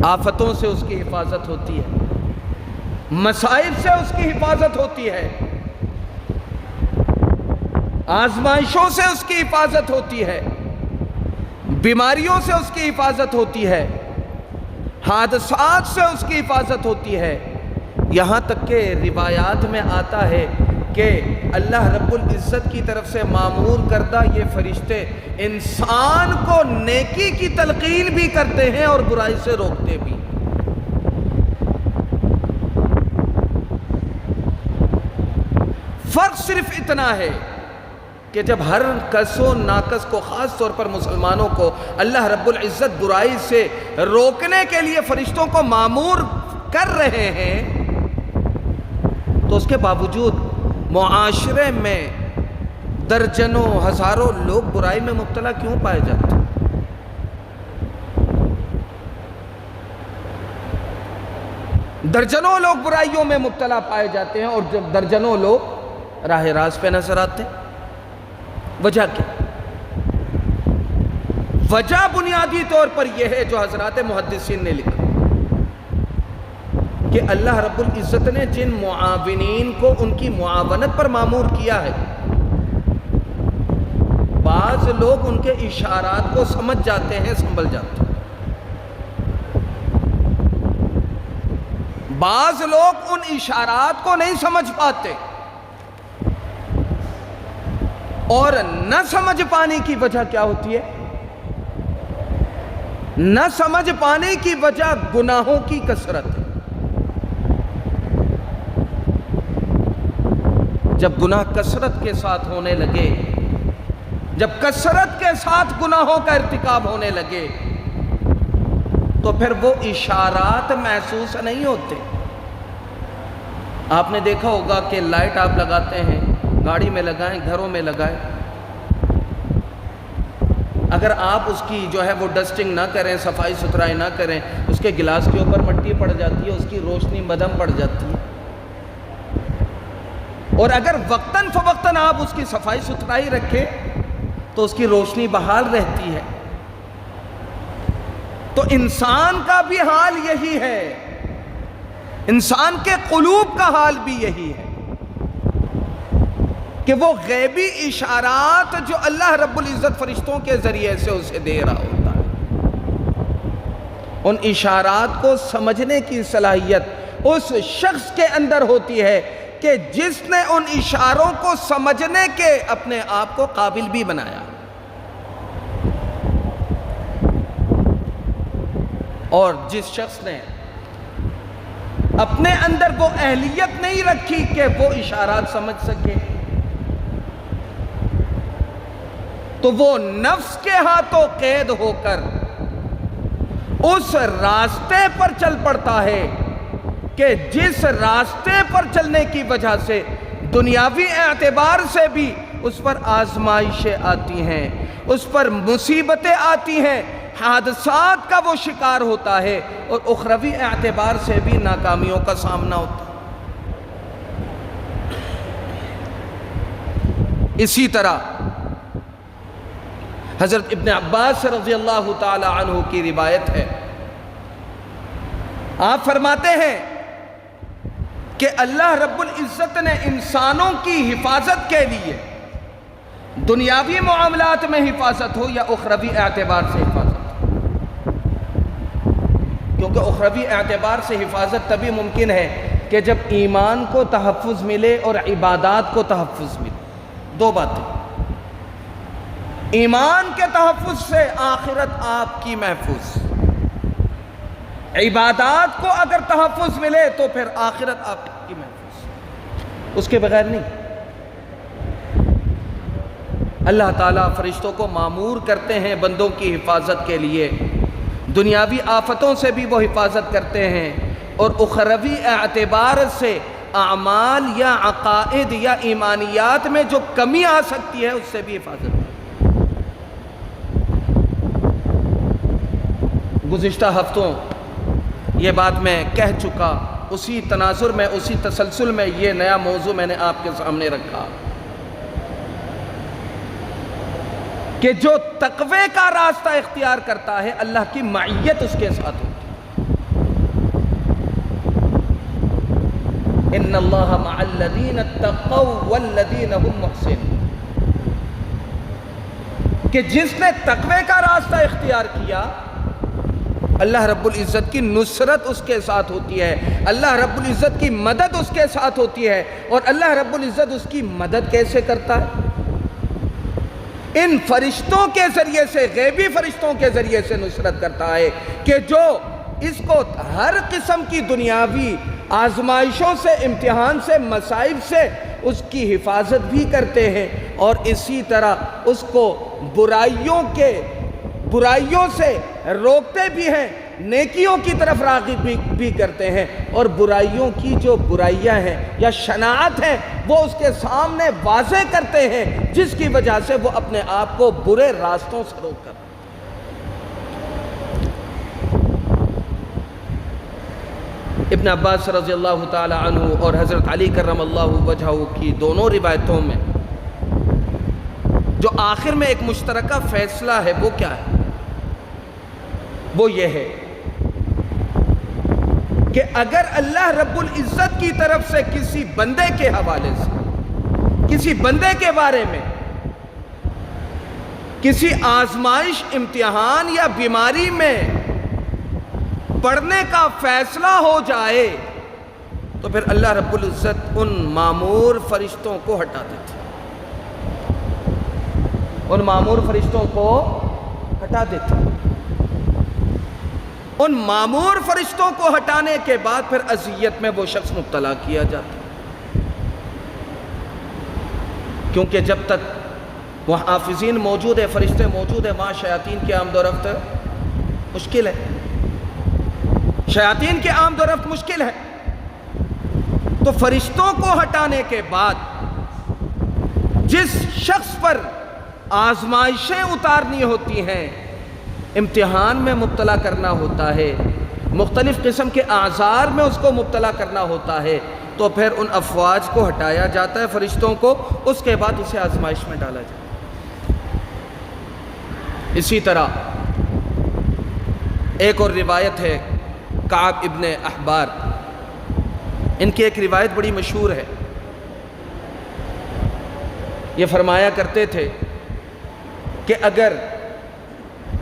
آفتوں سے اس کی حفاظت ہوتی ہے، مصائب سے اس کی حفاظت ہوتی ہے، آزمائشوں سے اس کی حفاظت ہوتی ہے، بیماریوں سے اس کی حفاظت ہوتی ہے، حادثات سے اس کی حفاظت ہوتی ہے۔ یہاں تک کہ روایات میں آتا ہے کہ اللہ رب العزت کی طرف سے مامور کردہ یہ فرشتے انسان کو نیکی کی تلقین بھی کرتے ہیں اور برائی سے روکتے بھی۔ فرق صرف اتنا ہے کہ جب ہر کس و ناکس کو، خاص طور پر مسلمانوں کو، اللہ رب العزت برائی سے روکنے کے لیے فرشتوں کو مامور کر رہے ہیں تو اس کے باوجود معاشرے میں درجنوں ہزاروں لوگ برائی میں مبتلا کیوں پائے جاتے ہیں؟ درجنوں لوگ برائیوں میں مبتلا پائے جاتے ہیں اور جب درجنوں لوگ راہ راست پہ نظر آتے ہیں۔ وجہ کیا؟ وجہ بنیادی طور پر یہ ہے جو حضرات محدثین نے لکھا کہ اللہ رب العزت نے جن معاونین کو ان کی معاونت پر مامور کیا ہے، بعض لوگ ان کے اشارات کو سمجھ جاتے ہیں، سنبھل جاتے ہیں، بعض لوگ ان اشارات کو نہیں سمجھ پاتے، اور نہ سمجھ پانے کی وجہ کیا ہوتی ہے؟ نہ سمجھ پانے کی وجہ گناہوں کی کثرت ہے۔ جب گناہ کثرت کے ساتھ ہونے لگے، جب کثرت کے ساتھ گناہوں کا ارتکاب ہونے لگے تو پھر وہ اشارات محسوس نہیں ہوتے۔ آپ نے دیکھا ہوگا کہ لائٹ آپ لگاتے ہیں، گاڑی میں لگائیں، گھروں میں لگائیں، اگر آپ اس کی جو ہے وہ ڈسٹنگ نہ کریں، صفائی ستھرائی نہ کریں، اس کے گلاس کے اوپر مٹی پڑ جاتی ہے، اس کی روشنی مدھم پڑ جاتی ہے، اور اگر وقتاً فوقتاً آپ اس کی صفائی ستھرائی رکھیں تو اس کی روشنی بحال رہتی ہے۔ تو انسان کا بھی حال یہی ہے، انسان کے قلوب کا حال بھی یہی ہے کہ وہ غیبی اشارات جو اللہ رب العزت فرشتوں کے ذریعے سے اسے دے رہا ہوتا ہے، ان اشارات کو سمجھنے کی صلاحیت اس شخص کے اندر ہوتی ہے کہ جس نے ان اشاروں کو سمجھنے کے اپنے آپ کو قابل بھی بنایا، اور جس شخص نے اپنے اندر وہ اہلیت نہیں رکھی کہ وہ اشارات سمجھ سکے، تو وہ نفس کے ہاتھوں قید ہو کر اس راستے پر چل پڑتا ہے کہ جس راستے پر چلنے کی وجہ سے دنیاوی اعتبار سے بھی اس پر آزمائشیں آتی ہیں، اس پر مصیبتیں آتی ہیں، حادثات کا وہ شکار ہوتا ہے اور اخروی اعتبار سے بھی ناکامیوں کا سامنا ہوتا ہے۔ اسی طرح حضرت ابن عباس رضی اللہ تعالی عنہ کی روایت ہے، آپ فرماتے ہیں کہ اللہ رب العزت نے انسانوں کی حفاظت کے لیے، دنیاوی معاملات میں حفاظت ہو یا اخروی اعتبار سے حفاظت ہو، کیونکہ اخروی اعتبار سے حفاظت تبھی ممکن ہے کہ جب ایمان کو تحفظ ملے اور عبادات کو تحفظ ملے۔ دو باتیں، ایمان کے تحفظ سے آخرت آپ کی محفوظ، عبادات کو اگر تحفظ ملے تو پھر آخرت آپ کی محفوظ، اس کے بغیر نہیں۔ اللہ تعالیٰ فرشتوں کو مامور کرتے ہیں بندوں کی حفاظت کے لیے، دنیاوی آفتوں سے بھی وہ حفاظت کرتے ہیں، اور اخروی اعتبار سے اعمال یا عقائد یا ایمانیات میں جو کمی آ سکتی ہے اس سے بھی حفاظت۔ گزشتہ ہفتوں یہ بات میں کہہ چکا، اسی تناظر میں، اسی تسلسل میں یہ نیا موضوع میں نے آپ کے سامنے رکھا کہ جو تقوی کا راستہ اختیار کرتا ہے اللہ کی معیت اس کے ساتھ ہوتی ہے۔ ان اللہ مع الذین اتقوا والذین هم محسنون، کہ جس نے تقوی کا راستہ اختیار کیا اللہ رب العزت کی نصرت اس کے ساتھ ہوتی ہے، اللہ رب العزت کی مدد اس کے ساتھ ہوتی ہے۔ اور اللہ رب العزت اس کی مدد کیسے کرتا ہے؟ ان فرشتوں کے ذریعے سے، غیبی فرشتوں کے ذریعے سے نصرت کرتا ہے کہ جو اس کو ہر قسم کی دنیاوی آزمائشوں سے، امتحان سے، مصائب سے اس کی حفاظت بھی کرتے ہیں، اور اسی طرح اس کو برائیوں سے روکتے بھی ہیں، نیکیوں کی طرف راغب بھی کرتے ہیں، اور برائیوں کی جو برائیاں ہیں یا شناعت ہیں وہ اس کے سامنے واضح کرتے ہیں، جس کی وجہ سے وہ اپنے آپ کو برے راستوں سے روک کر۔ ابن عباس رضی اللہ تعالی عنہ اور حضرت علی کرم اللہ وجہہ کی دونوں روایتوں میں جو آخر میں ایک مشترکہ فیصلہ ہے وہ کیا ہے؟ وہ یہ ہے کہ اگر اللہ رب العزت کی طرف سے کسی بندے کے حوالے سے، کسی بندے کے بارے میں کسی آزمائش، امتحان یا بیماری میں پڑھنے کا فیصلہ ہو جائے تو پھر اللہ رب العزت ان مامور فرشتوں کو ہٹا دیتے، ان مامور فرشتوں کو ہٹا دیتے۔ ان مامور فرشتوں کو ہٹانے کے بعد پھر اذیت میں وہ شخص مبتلا کیا جاتا، کیونکہ جب تک وہاں حافظین موجود ہے، فرشتے موجود ہیں، وہاں شیاطین کی آمد و رفت مشکل ہے، شیاطین کی آمد و رفت مشکل ہے۔ تو فرشتوں کو ہٹانے کے بعد جس شخص پر آزمائشیں اتارنی ہوتی ہیں، امتحان میں مبتلا کرنا ہوتا ہے، مختلف قسم کے آزار میں اس کو مبتلا کرنا ہوتا ہے، تو پھر ان افواج کو ہٹایا جاتا ہے، فرشتوں کو، اس کے بعد اسے آزمائش میں ڈالا جاتا ہے۔ اسی طرح ایک اور روایت ہے کعب ابن احبار، ان کی ایک روایت بڑی مشہور ہے، یہ فرمایا کرتے تھے کہ اگر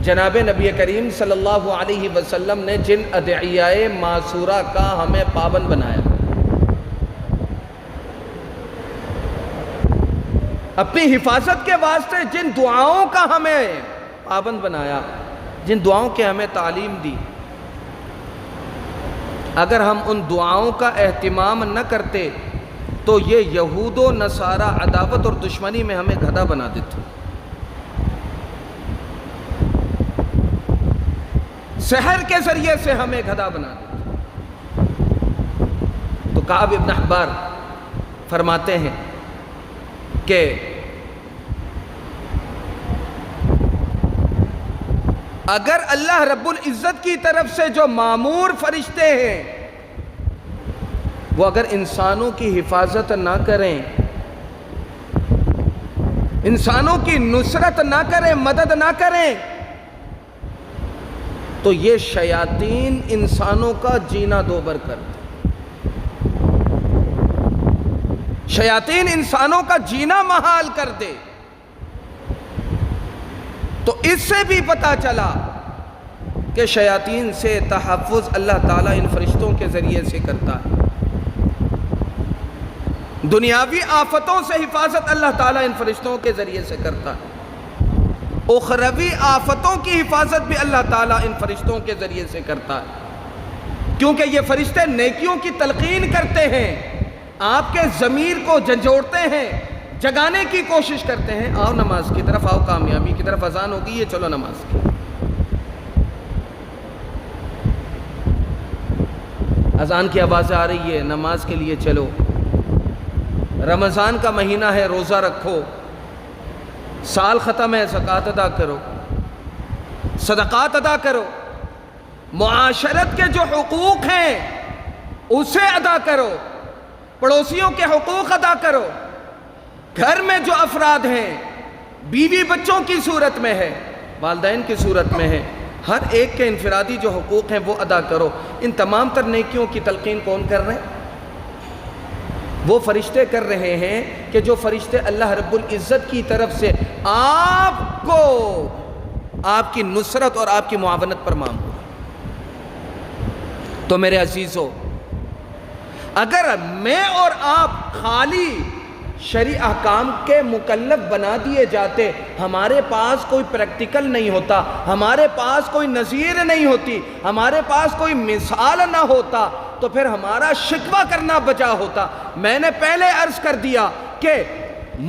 جناب نبی کریم صلی اللہ علیہ وسلم نے جن ادعیائے معصورہ کا ہمیں پابند بنایا، اپنی حفاظت کے واسطے جن دعاؤں کا ہمیں پابند بنایا، جن دعاؤں کے ہمیں تعلیم دی، اگر ہم ان دعاؤں کا اہتمام نہ کرتے تو یہ یہود و نصارہ عداوت اور دشمنی میں ہمیں گدھا بنا دیتے، سحر کے ذریعے سے ہمیں گدھا بنا دیتے۔ تو کعب ابن احبار فرماتے ہیں کہ اگر اللہ رب العزت کی طرف سے جو مامور فرشتے ہیں وہ اگر انسانوں کی حفاظت نہ کریں، انسانوں کی نصرت نہ کریں، مدد نہ کریں، تو یہ شیاطین انسانوں کا جینا دوبر کر دیں۔ شیاطین انسانوں کا جینا محال کر دے۔ تو اس سے بھی پتہ چلا کہ شیاطین سے تحفظ اللہ تعالیٰ ان فرشتوں کے ذریعے سے کرتا ہے۔ دنیاوی آفتوں سے حفاظت اللہ تعالیٰ ان فرشتوں کے ذریعے سے کرتا ہے، اخروی آفتوں کی حفاظت بھی اللہ تعالیٰ ان فرشتوں کے ذریعے سے کرتا ہے، کیونکہ یہ فرشتے نیکیوں کی تلقین کرتے ہیں، آپ کے ضمیر کو جھنجھوڑتے ہیں، جگانے کی کوشش کرتے ہیں، آؤ نماز کی طرف، آؤ کامیابی کی طرف، اذان ہوگی یہ چلو نماز کی۔ اذان کی آوازیں آ رہی ہے، نماز کے لیے چلو، رمضان کا مہینہ ہے، روزہ رکھو، سال ختم ہے، زکوٰۃ ادا کرو، صدقات ادا کرو، معاشرت کے جو حقوق ہیں اسے ادا کرو، پڑوسیوں کے حقوق ادا کرو، گھر میں جو افراد ہیں، بیوی بچوں کی صورت میں ہے، والدین کی صورت میں ہے، ہر ایک کے انفرادی جو حقوق ہیں وہ ادا کرو۔ ان تمام تر نیکیوں کی تلقین کون کر رہے ہیں؟ وہ فرشتے کر رہے ہیں کہ جو فرشتے اللہ رب العزت کی طرف سے آپ کو آپ کی نصرت اور آپ کی معاونت پر مامور ہیں۔ تو میرے عزیزو، اگر میں اور آپ خالی شرعی احکام کے مکلف بنا دیے جاتے، ہمارے پاس کوئی پریکٹیکل نہیں ہوتا، ہمارے پاس کوئی نظیر نہیں ہوتی، ہمارے پاس کوئی مثال نہ ہوتا، تو پھر ہمارا شکوہ کرنا بجا ہوتا۔ میں نے پہلے عرض کر دیا کہ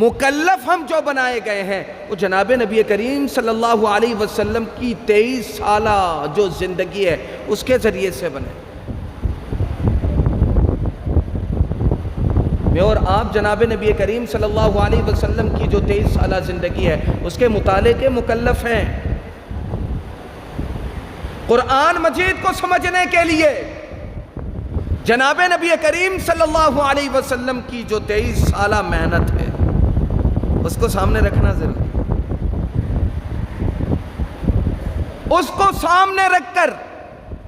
مکلف ہم جو بنائے گئے ہیں وہ جناب نبی کریم صلی اللہ علیہ وسلم کی 23 سالہ جو زندگی ہے اس کے ذریعے سے بنے۔ میں اور آپ جناب نبی کریم صلی اللہ علیہ وسلم کی جو 23 سالہ زندگی ہے اس کے مطالعے کے مکلف ہیں۔ قرآن مجید کو سمجھنے کے لیے جناب نبی کریم صلی اللہ علیہ وسلم کی جو 23 سالہ محنت ہے اس کو سامنے رکھنا ضروری ہے۔ اس کو سامنے رکھ کر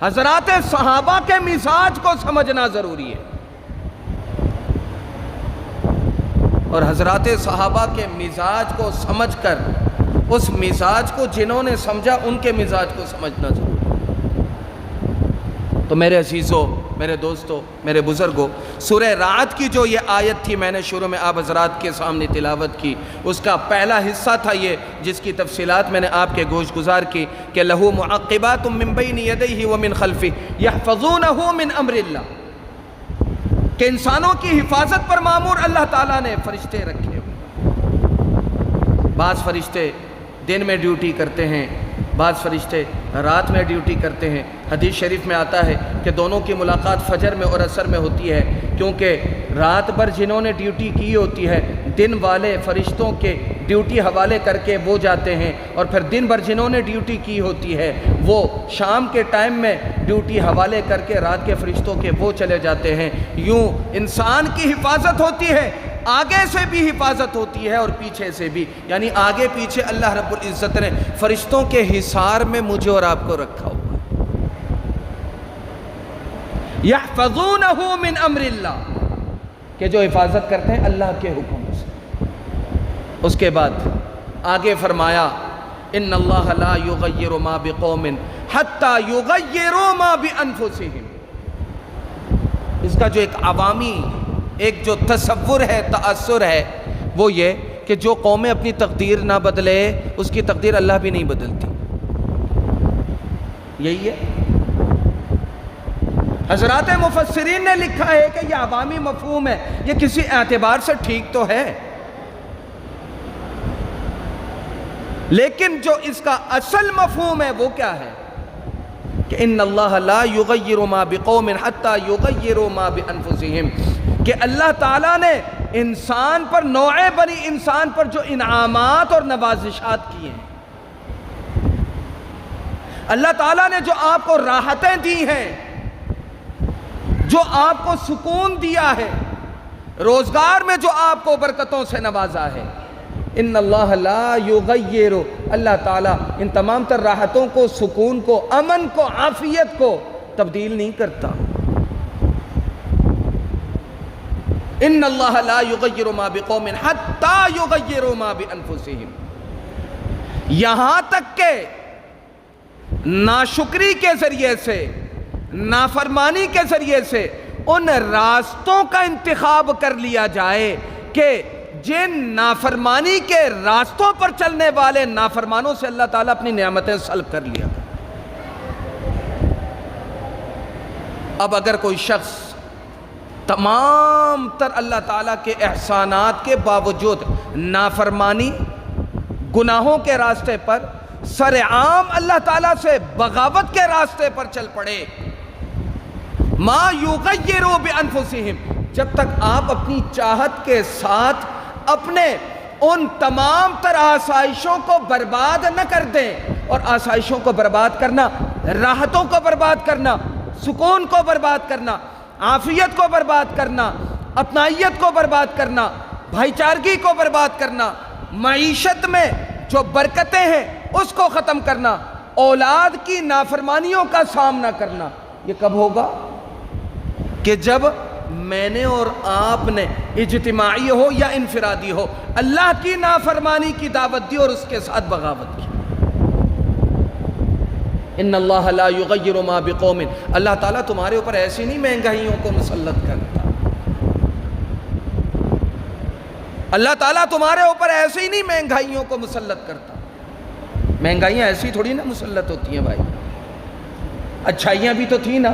حضرات صحابہ کے مزاج کو سمجھنا ضروری ہے، اور حضرات صحابہ کے مزاج کو سمجھ کر اس مزاج کو جنہوں نے سمجھا ان کے مزاج کو سمجھنا ضروری ہے۔ تو میرے عزیزو، میرے دوستو، میرے بزرگوں، سورہ رعد کی جو یہ آیت تھی میں نے شروع میں آپ حضرات کے سامنے تلاوت کی، اس کا پہلا حصہ تھا یہ جس کی تفصیلات میں نے آپ کے گوش گزار کی کہ لَهُ مُعَقِّبَاتٌ مِّن بَيْنِ يَدَيْهِ وَمِنْ خَلْفِهِ يَحْفَظُونَهُ مِنْ أَمْرِ اللَّهِ، کہ انسانوں کی حفاظت پر مامور اللہ تعالیٰ نے فرشتے رکھے ہوئے۔ بعض فرشتے دن میں ڈیوٹی کرتے ہیں، بعض فرشتے رات میں ڈیوٹی کرتے ہیں۔ حدیث شریف میں آتا ہے کہ دونوں کی ملاقات فجر میں اور عصر میں ہوتی ہے، کیونکہ رات بھر جنہوں نے ڈیوٹی کی ہوتی ہے دن والے فرشتوں کے ڈیوٹی حوالے کر کے وہ جاتے ہیں، اور پھر دن بھر جنہوں نے ڈیوٹی کی ہوتی ہے وہ شام کے ٹائم میں ڈیوٹی حوالے کر کے رات کے فرشتوں کے وہ چلے جاتے ہیں۔ یوں انسان کی حفاظت ہوتی ہے، آگے سے بھی حفاظت ہوتی ہے اور پیچھے سے بھی، یعنی آگے پیچھے اللہ رب العزت نے فرشتوں کے حصار میں مجھے اور آپ کو رکھا ہوا۔ یحفظونہ من امر اللہ، کہ جو حفاظت کرتے ہیں اللہ کے حکم سے۔ اس کے بعد آگے فرمایا ان اللہ لا یغیر ما بقوم حتی یغیروا ما بانفسہم۔ اس کا جو ایک عوامی ایک جو تصور ہے، تأثر ہے، وہ یہ کہ جو قومیں اپنی تقدیر نہ بدلے اس کی تقدیر اللہ بھی نہیں بدلتی۔ یہی ہے۔ حضرات مفسرین نے لکھا ہے کہ یہ عوامی مفہوم ہے، یہ کسی اعتبار سے ٹھیک تو ہے، لیکن جو اس کا اصل مفہوم ہے وہ کیا ہے کہ ان اللہ لا یغیر ما بقوم حتی یغیروا ما بانفسہم، کہ اللہ تعالیٰ نے انسان پر، نوع بنی انسان پر جو انعامات اور نوازشات کیے ہیں، اللہ تعالیٰ نے جو آپ کو راحتیں دی ہیں، جو آپ کو سکون دیا ہے، روزگار میں جو آپ کو برکتوں سے نوازا ہے، ان اللہ لا یغیر، اللہ تعالیٰ ان تمام تر راحتوں کو، سکون کو، امن کو، عافیت کو تبدیل نہیں کرتا۔ ان اللہ لا یغیر ما بقوم حتی یغیروا ما بانفسہم، یہاں تک کہ ناشکری کے ذریعے سے، نافرمانی کے ذریعے سے ان راستوں کا انتخاب کر لیا جائے کہ جن نافرمانی کے راستوں پر چلنے والے نافرمانوں سے اللہ تعالیٰ اپنی نعمتیں سلب کر لیا۔ اب اگر کوئی شخص تمام تر اللہ تعالیٰ کے احسانات کے باوجود نافرمانی، گناہوں کے راستے پر، سرعام اللہ تعالیٰ سے بغاوت کے راستے پر چل پڑے، ما یغیروا بانفسہم، جب تک آپ اپنی چاہت کے ساتھ اپنے ان تمام تر آسائشوں کو برباد نہ کر دیں، اور آسائشوں کو برباد کرنا، راحتوں کو برباد کرنا، سکون کو برباد کرنا، عافیت کو برباد کرنا، اپنائیت کو برباد کرنا، بھائی چارگی کو برباد کرنا، معیشت میں جو برکتیں ہیں اس کو ختم کرنا، اولاد کی نافرمانیوں کا سامنا کرنا، یہ کب ہوگا؟ کہ جب میں نے اور آپ نے اجتماعی ہو یا انفرادی ہو اللہ کی نافرمانی کی دعوت دی اور اس کے ساتھ بغاوت کی۔ ان اللہ لا یغیر ما بقوم، اللہ تعالیٰ تمہارے اوپر ایسی نہیں مہنگائیوں کو مسلط کرتا، اللہ تعالیٰ تمہارے اوپر ایسے ہی نہیں مہنگائیوں کو مسلط کرتا۔ مہنگائیاں ایسی تھوڑی نا مسلط ہوتی ہیں بھائی، اچھائیاں بھی تو تھیں نا،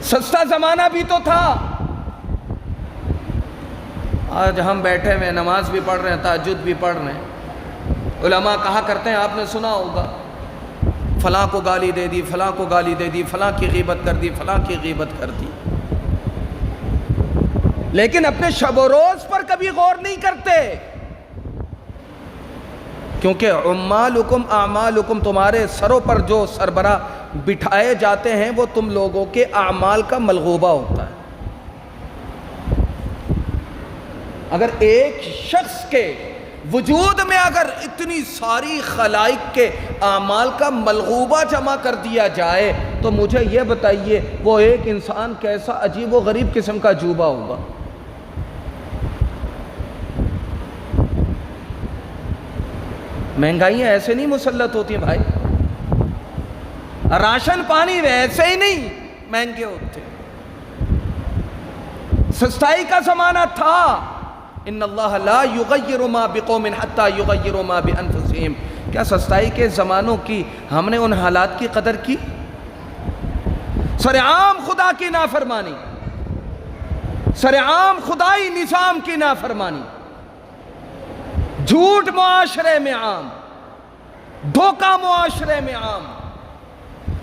سستا زمانہ بھی تو تھا۔ آج ہم بیٹھے ہوئے نماز بھی پڑھ رہے ہیں، تہجد بھی پڑھ رہے ہیں، علماء کہا کرتے ہیں، آپ نے سنا ہوگا، فلاں کو گالی دے دی، فلاں کو گالی دے دی، فلاں کی غیبت کر دی، فلاں کی غیبت کر دی، لیکن اپنے شب و روز پر کبھی غور نہیں کرتے، کیونکہ عمالکم اعمالکم، تمہارے سروں پر جو سربراہ بٹھائے جاتے ہیں وہ تم لوگوں کے اعمال کا ملغوبہ ہوتا ہے۔ اگر ایک شخص کے وجود میں اگر اتنی ساری خلائق کے اعمال کا ملغوبہ جمع کر دیا جائے تو مجھے یہ بتائیے وہ ایک انسان کیسا عجیب و غریب قسم کا عجوبہ ہوگا۔ مہنگائیاں ایسے نہیں مسلط ہوتی ہیں بھائی، راشن پانی ویسے ہی نہیں مہنگے ہوتے، سستائی کا زمانہ تھا۔ ان اللہ لا یغیر ما بقوم حتی یغیروا ما بانفسہم، کیا سستائی کے زمانوں کی ہم نے ان حالات کی قدر کی؟ سرعام خدا کی نافرمانی، سرعام خدائی نظام کی نافرمانی، جھوٹ معاشرے میں عام، دھوکہ معاشرے میں عام،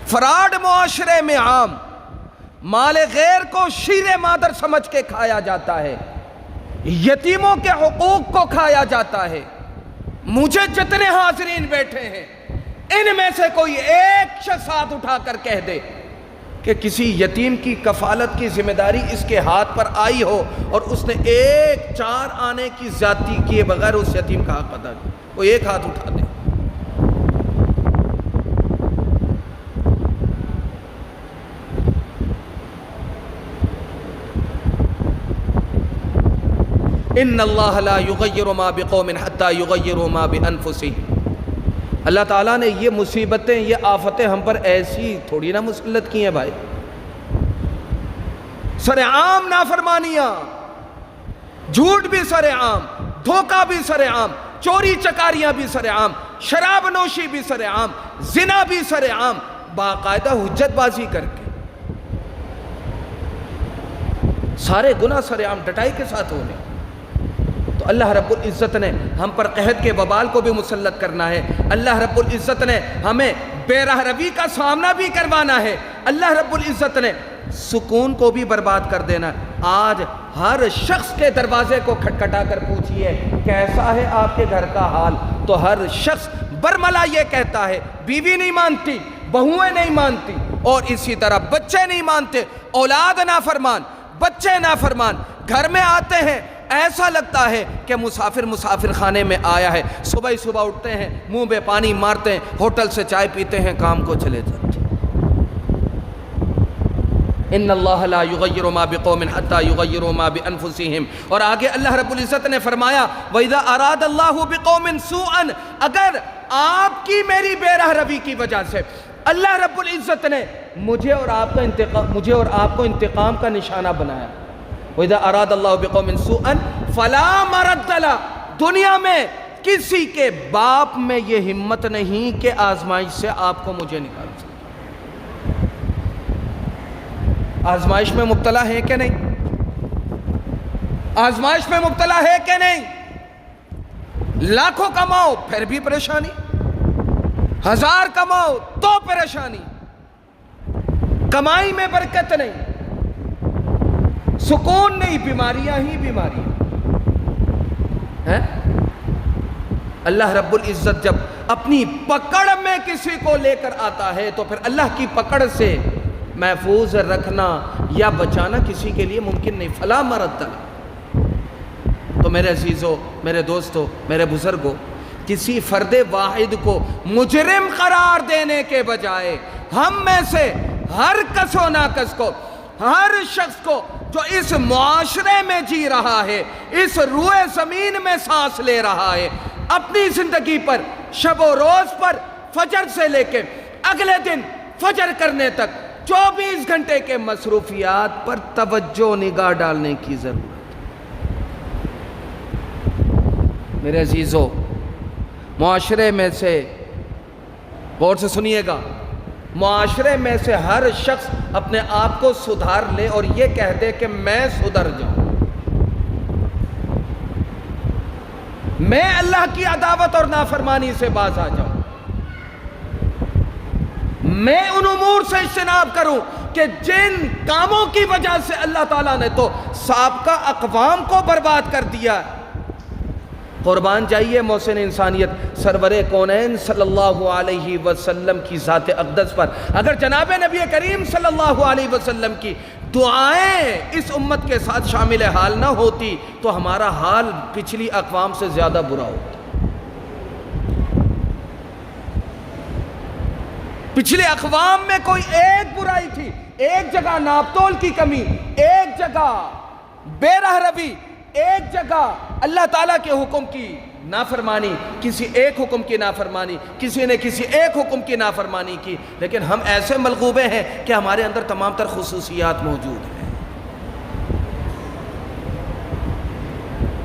فراڈ معاشرے میں عام، مال غیر کو شیر مادر سمجھ کے کھایا جاتا ہے، یتیموں کے حقوق کو کھایا جاتا ہے۔ مجھے جتنے حاضرین بیٹھے ہیں ان میں سے کوئی ایک شخص ہاتھ اٹھا کر کہہ دے کہ کسی یتیم کی کفالت کی ذمہ داری اس کے ہاتھ پر آئی ہو اور اس نے ایک 4 آنے کی زیادتی کیے بغیر اس یتیم کا حق ادا کیا، کوئی ایک ہاتھ اٹھا دے۔ ان اللہ لا یغیر ما بقوم حتی یغیروا ما بانفسہم، اللہ تعالیٰ نے یہ مصیبتیں، یہ آفتیں ہم پر ایسی تھوڑی نہ مسلط کی ہیں بھائی۔ سرعام نافرمانیاں، جھوٹ بھی سرعام، دھوکہ بھی سرعام، چوری چکاریاں بھی سرعام، شراب نوشی بھی سرعام، زنا بھی سرعام، باقاعدہ حجت بازی کر کے سارے گناہ سرعام ڈٹائی کے ساتھ ہو رہے ہیں۔ تو اللہ رب العزت نے ہم پر قحط کے وبال کو بھی مسلط کرنا ہے، اللہ رب العزت نے ہمیں بے راہ روی کا سامنا بھی کروانا ہے، اللہ رب العزت نے سکون کو بھی برباد کر دینا ہے۔ آج ہر شخص کے دروازے کو کھٹکھٹا کر پوچھئے کیسا ہے آپ کے گھر کا حال، تو ہر شخص برملا یہ کہتا ہے، بیوی نہیں مانتی، بہویں نہیں مانتی، اور اسی طرح بچے نہیں مانتے، اولاد نافرمان، بچے نافرمان، گھر میں آتے ہیں ایسا لگتا ہے کہ مسافر خانے میں آیا ہے، صبح اٹھتے ہیں، منہ پہ پانی مارتے ہیں، ہوٹل سے چائے پیتے ہیں، کام کو چلے جاتے ہیں۔ ان اللہ لا یغیر ما بقوم حتی یغیروا ما بانفسہم، اور آگے اللہ رب العزت نے فرمایا وَإِذَا أَرَادَ اللَّهُ بِقَوْمٍ سُوءًا، اگر آپ کی میری بے رحم روی کی وجہ سے اللہ رب العزت نے مجھے اور آپ کو انتقام کا نشانہ بنایا، وَإِذَا أَرَادَ اللَّهُ بِقَوْمٍ سُوءًا فَلَا مَرَدَّ لَهُ، دنیا میں کسی کے باپ میں یہ ہمت نہیں کہ آزمائش سے آپ کو مجھے نکال سکے۔ آزمائش میں مبتلا ہے کہ نہیں؟ آزمائش میں مبتلا ہے کہ نہیں؟ لاکھوں کماؤ پھر بھی پریشانی، 1000 کماؤ تو پریشانی، کمائی میں برکت نہیں، سکون نہیں، بیماریاں ہی بیماریاں ہیں۔ اللہ رب العزت جب اپنی پکڑ میں کسی کو لے کر آتا ہے تو پھر اللہ کی پکڑ سے محفوظ رکھنا یا بچانا کسی کے لیے ممکن نہیں۔ فلا مرد لہ، تو میرے عزیزو، میرے دوستو، میرے بزرگو، کسی فرد واحد کو مجرم قرار دینے کے بجائے ہم میں سے ہر کس و ناکس کو، ہر شخص کو جو اس معاشرے میں جی رہا ہے، اس روئے زمین میں سانس لے رہا ہے، اپنی زندگی پر شب و روز پر فجر سے لے کے اگلے دن فجر کرنے تک 24 گھنٹے کے مصروفیات پر توجہ نگاہ ڈالنے کی ضرورت ہے۔ میرے عزیزو، معاشرے میں سے غور سے سنیے گا، معاشرے میں سے ہر شخص اپنے آپ کو سدھار لے اور یہ کہہ دے کہ میں سدھر جاؤں، میں اللہ کی عداوت اور نافرمانی سے باز آ جاؤں، میں ان امور سے اجتناب کروں کہ جن کاموں کی وجہ سے اللہ تعالیٰ نے تو سابقہ اقوام کو برباد کر دیا ہے۔ قربان جائیے محسن انسانیت سرور کونین صلی اللہ علیہ وسلم کی ذات اقدس پر، اگر جناب نبی کریم صلی اللہ علیہ وسلم کی دعائیں اس امت کے ساتھ شامل حال نہ ہوتی تو ہمارا حال پچھلی اقوام سے زیادہ برا ہوتا۔ پچھلے اقوام میں کوئی ایک برائی تھی، ایک جگہ ناپتول کی کمی، ایک جگہ بے رحم روی، ایک جگہ اللہ تعالیٰ کے حکم کی نافرمانی، کسی ایک حکم کی نافرمانی، کسی نے کسی ایک حکم کی نافرمانی کی، لیکن ہم ایسے ملغوبے ہیں کہ ہمارے اندر تمام تر خصوصیات موجود ہیں۔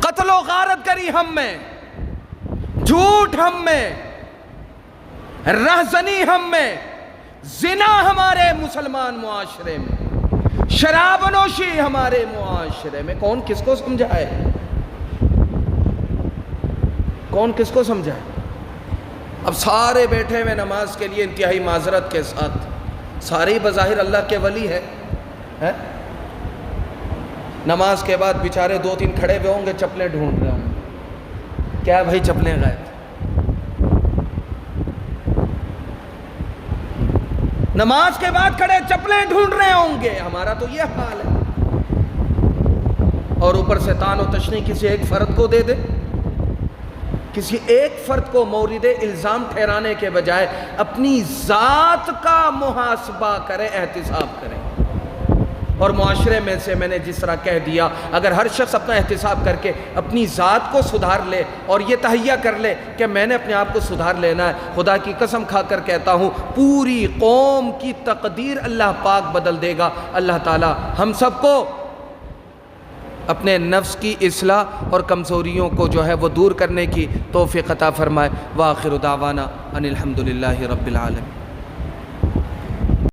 قتل و غارت گری ہم میں، جھوٹ ہم میں، رہزنی ہم میں، زنا ہمارے مسلمان معاشرے میں، شراب نوشی ہمارے معاشرے میں، کون کس کو سمجھائے؟ کون کس کو سمجھائے؟ اب سارے بیٹھے ہوئے نماز کے لیے انتہائی معذرت کے ساتھ، سارے بظاہر اللہ کے ولی ہے، نماز کے بعد بیچارے 2-3 کھڑے ہوئے ہوں گے، چپلیں ڈھونڈ رہے ہوں گے، کیا بھائی چپلیں غائب؟ نماز کے بعد کھڑے چپلیں ڈھونڈ رہے ہوں گے، ہمارا تو یہ حال ہے۔ اور اوپر سے تان و تشنیع کسی ایک فرد کو دے دے، کسی ایک فرد کو مورد الزام ٹھہرانے کے بجائے اپنی ذات کا محاسبہ کرے، احتساب کرے۔ اور معاشرے میں سے میں نے جس طرح کہہ دیا، اگر ہر شخص اپنا احتساب کر کے اپنی ذات کو سدھار لے اور یہ تہیہ کر لے کہ میں نے اپنے آپ کو سدھار لینا ہے، خدا کی قسم کھا کر کہتا ہوں پوری قوم کی تقدیر اللہ پاک بدل دے گا۔ اللہ تعالی ہم سب کو اپنے نفس کی اصلاح اور کمزوریوں کو جو ہے وہ دور کرنے کی توفیق عطا فرمائے۔ وآخر دعوانا ان الحمدللہ رب العالمین۔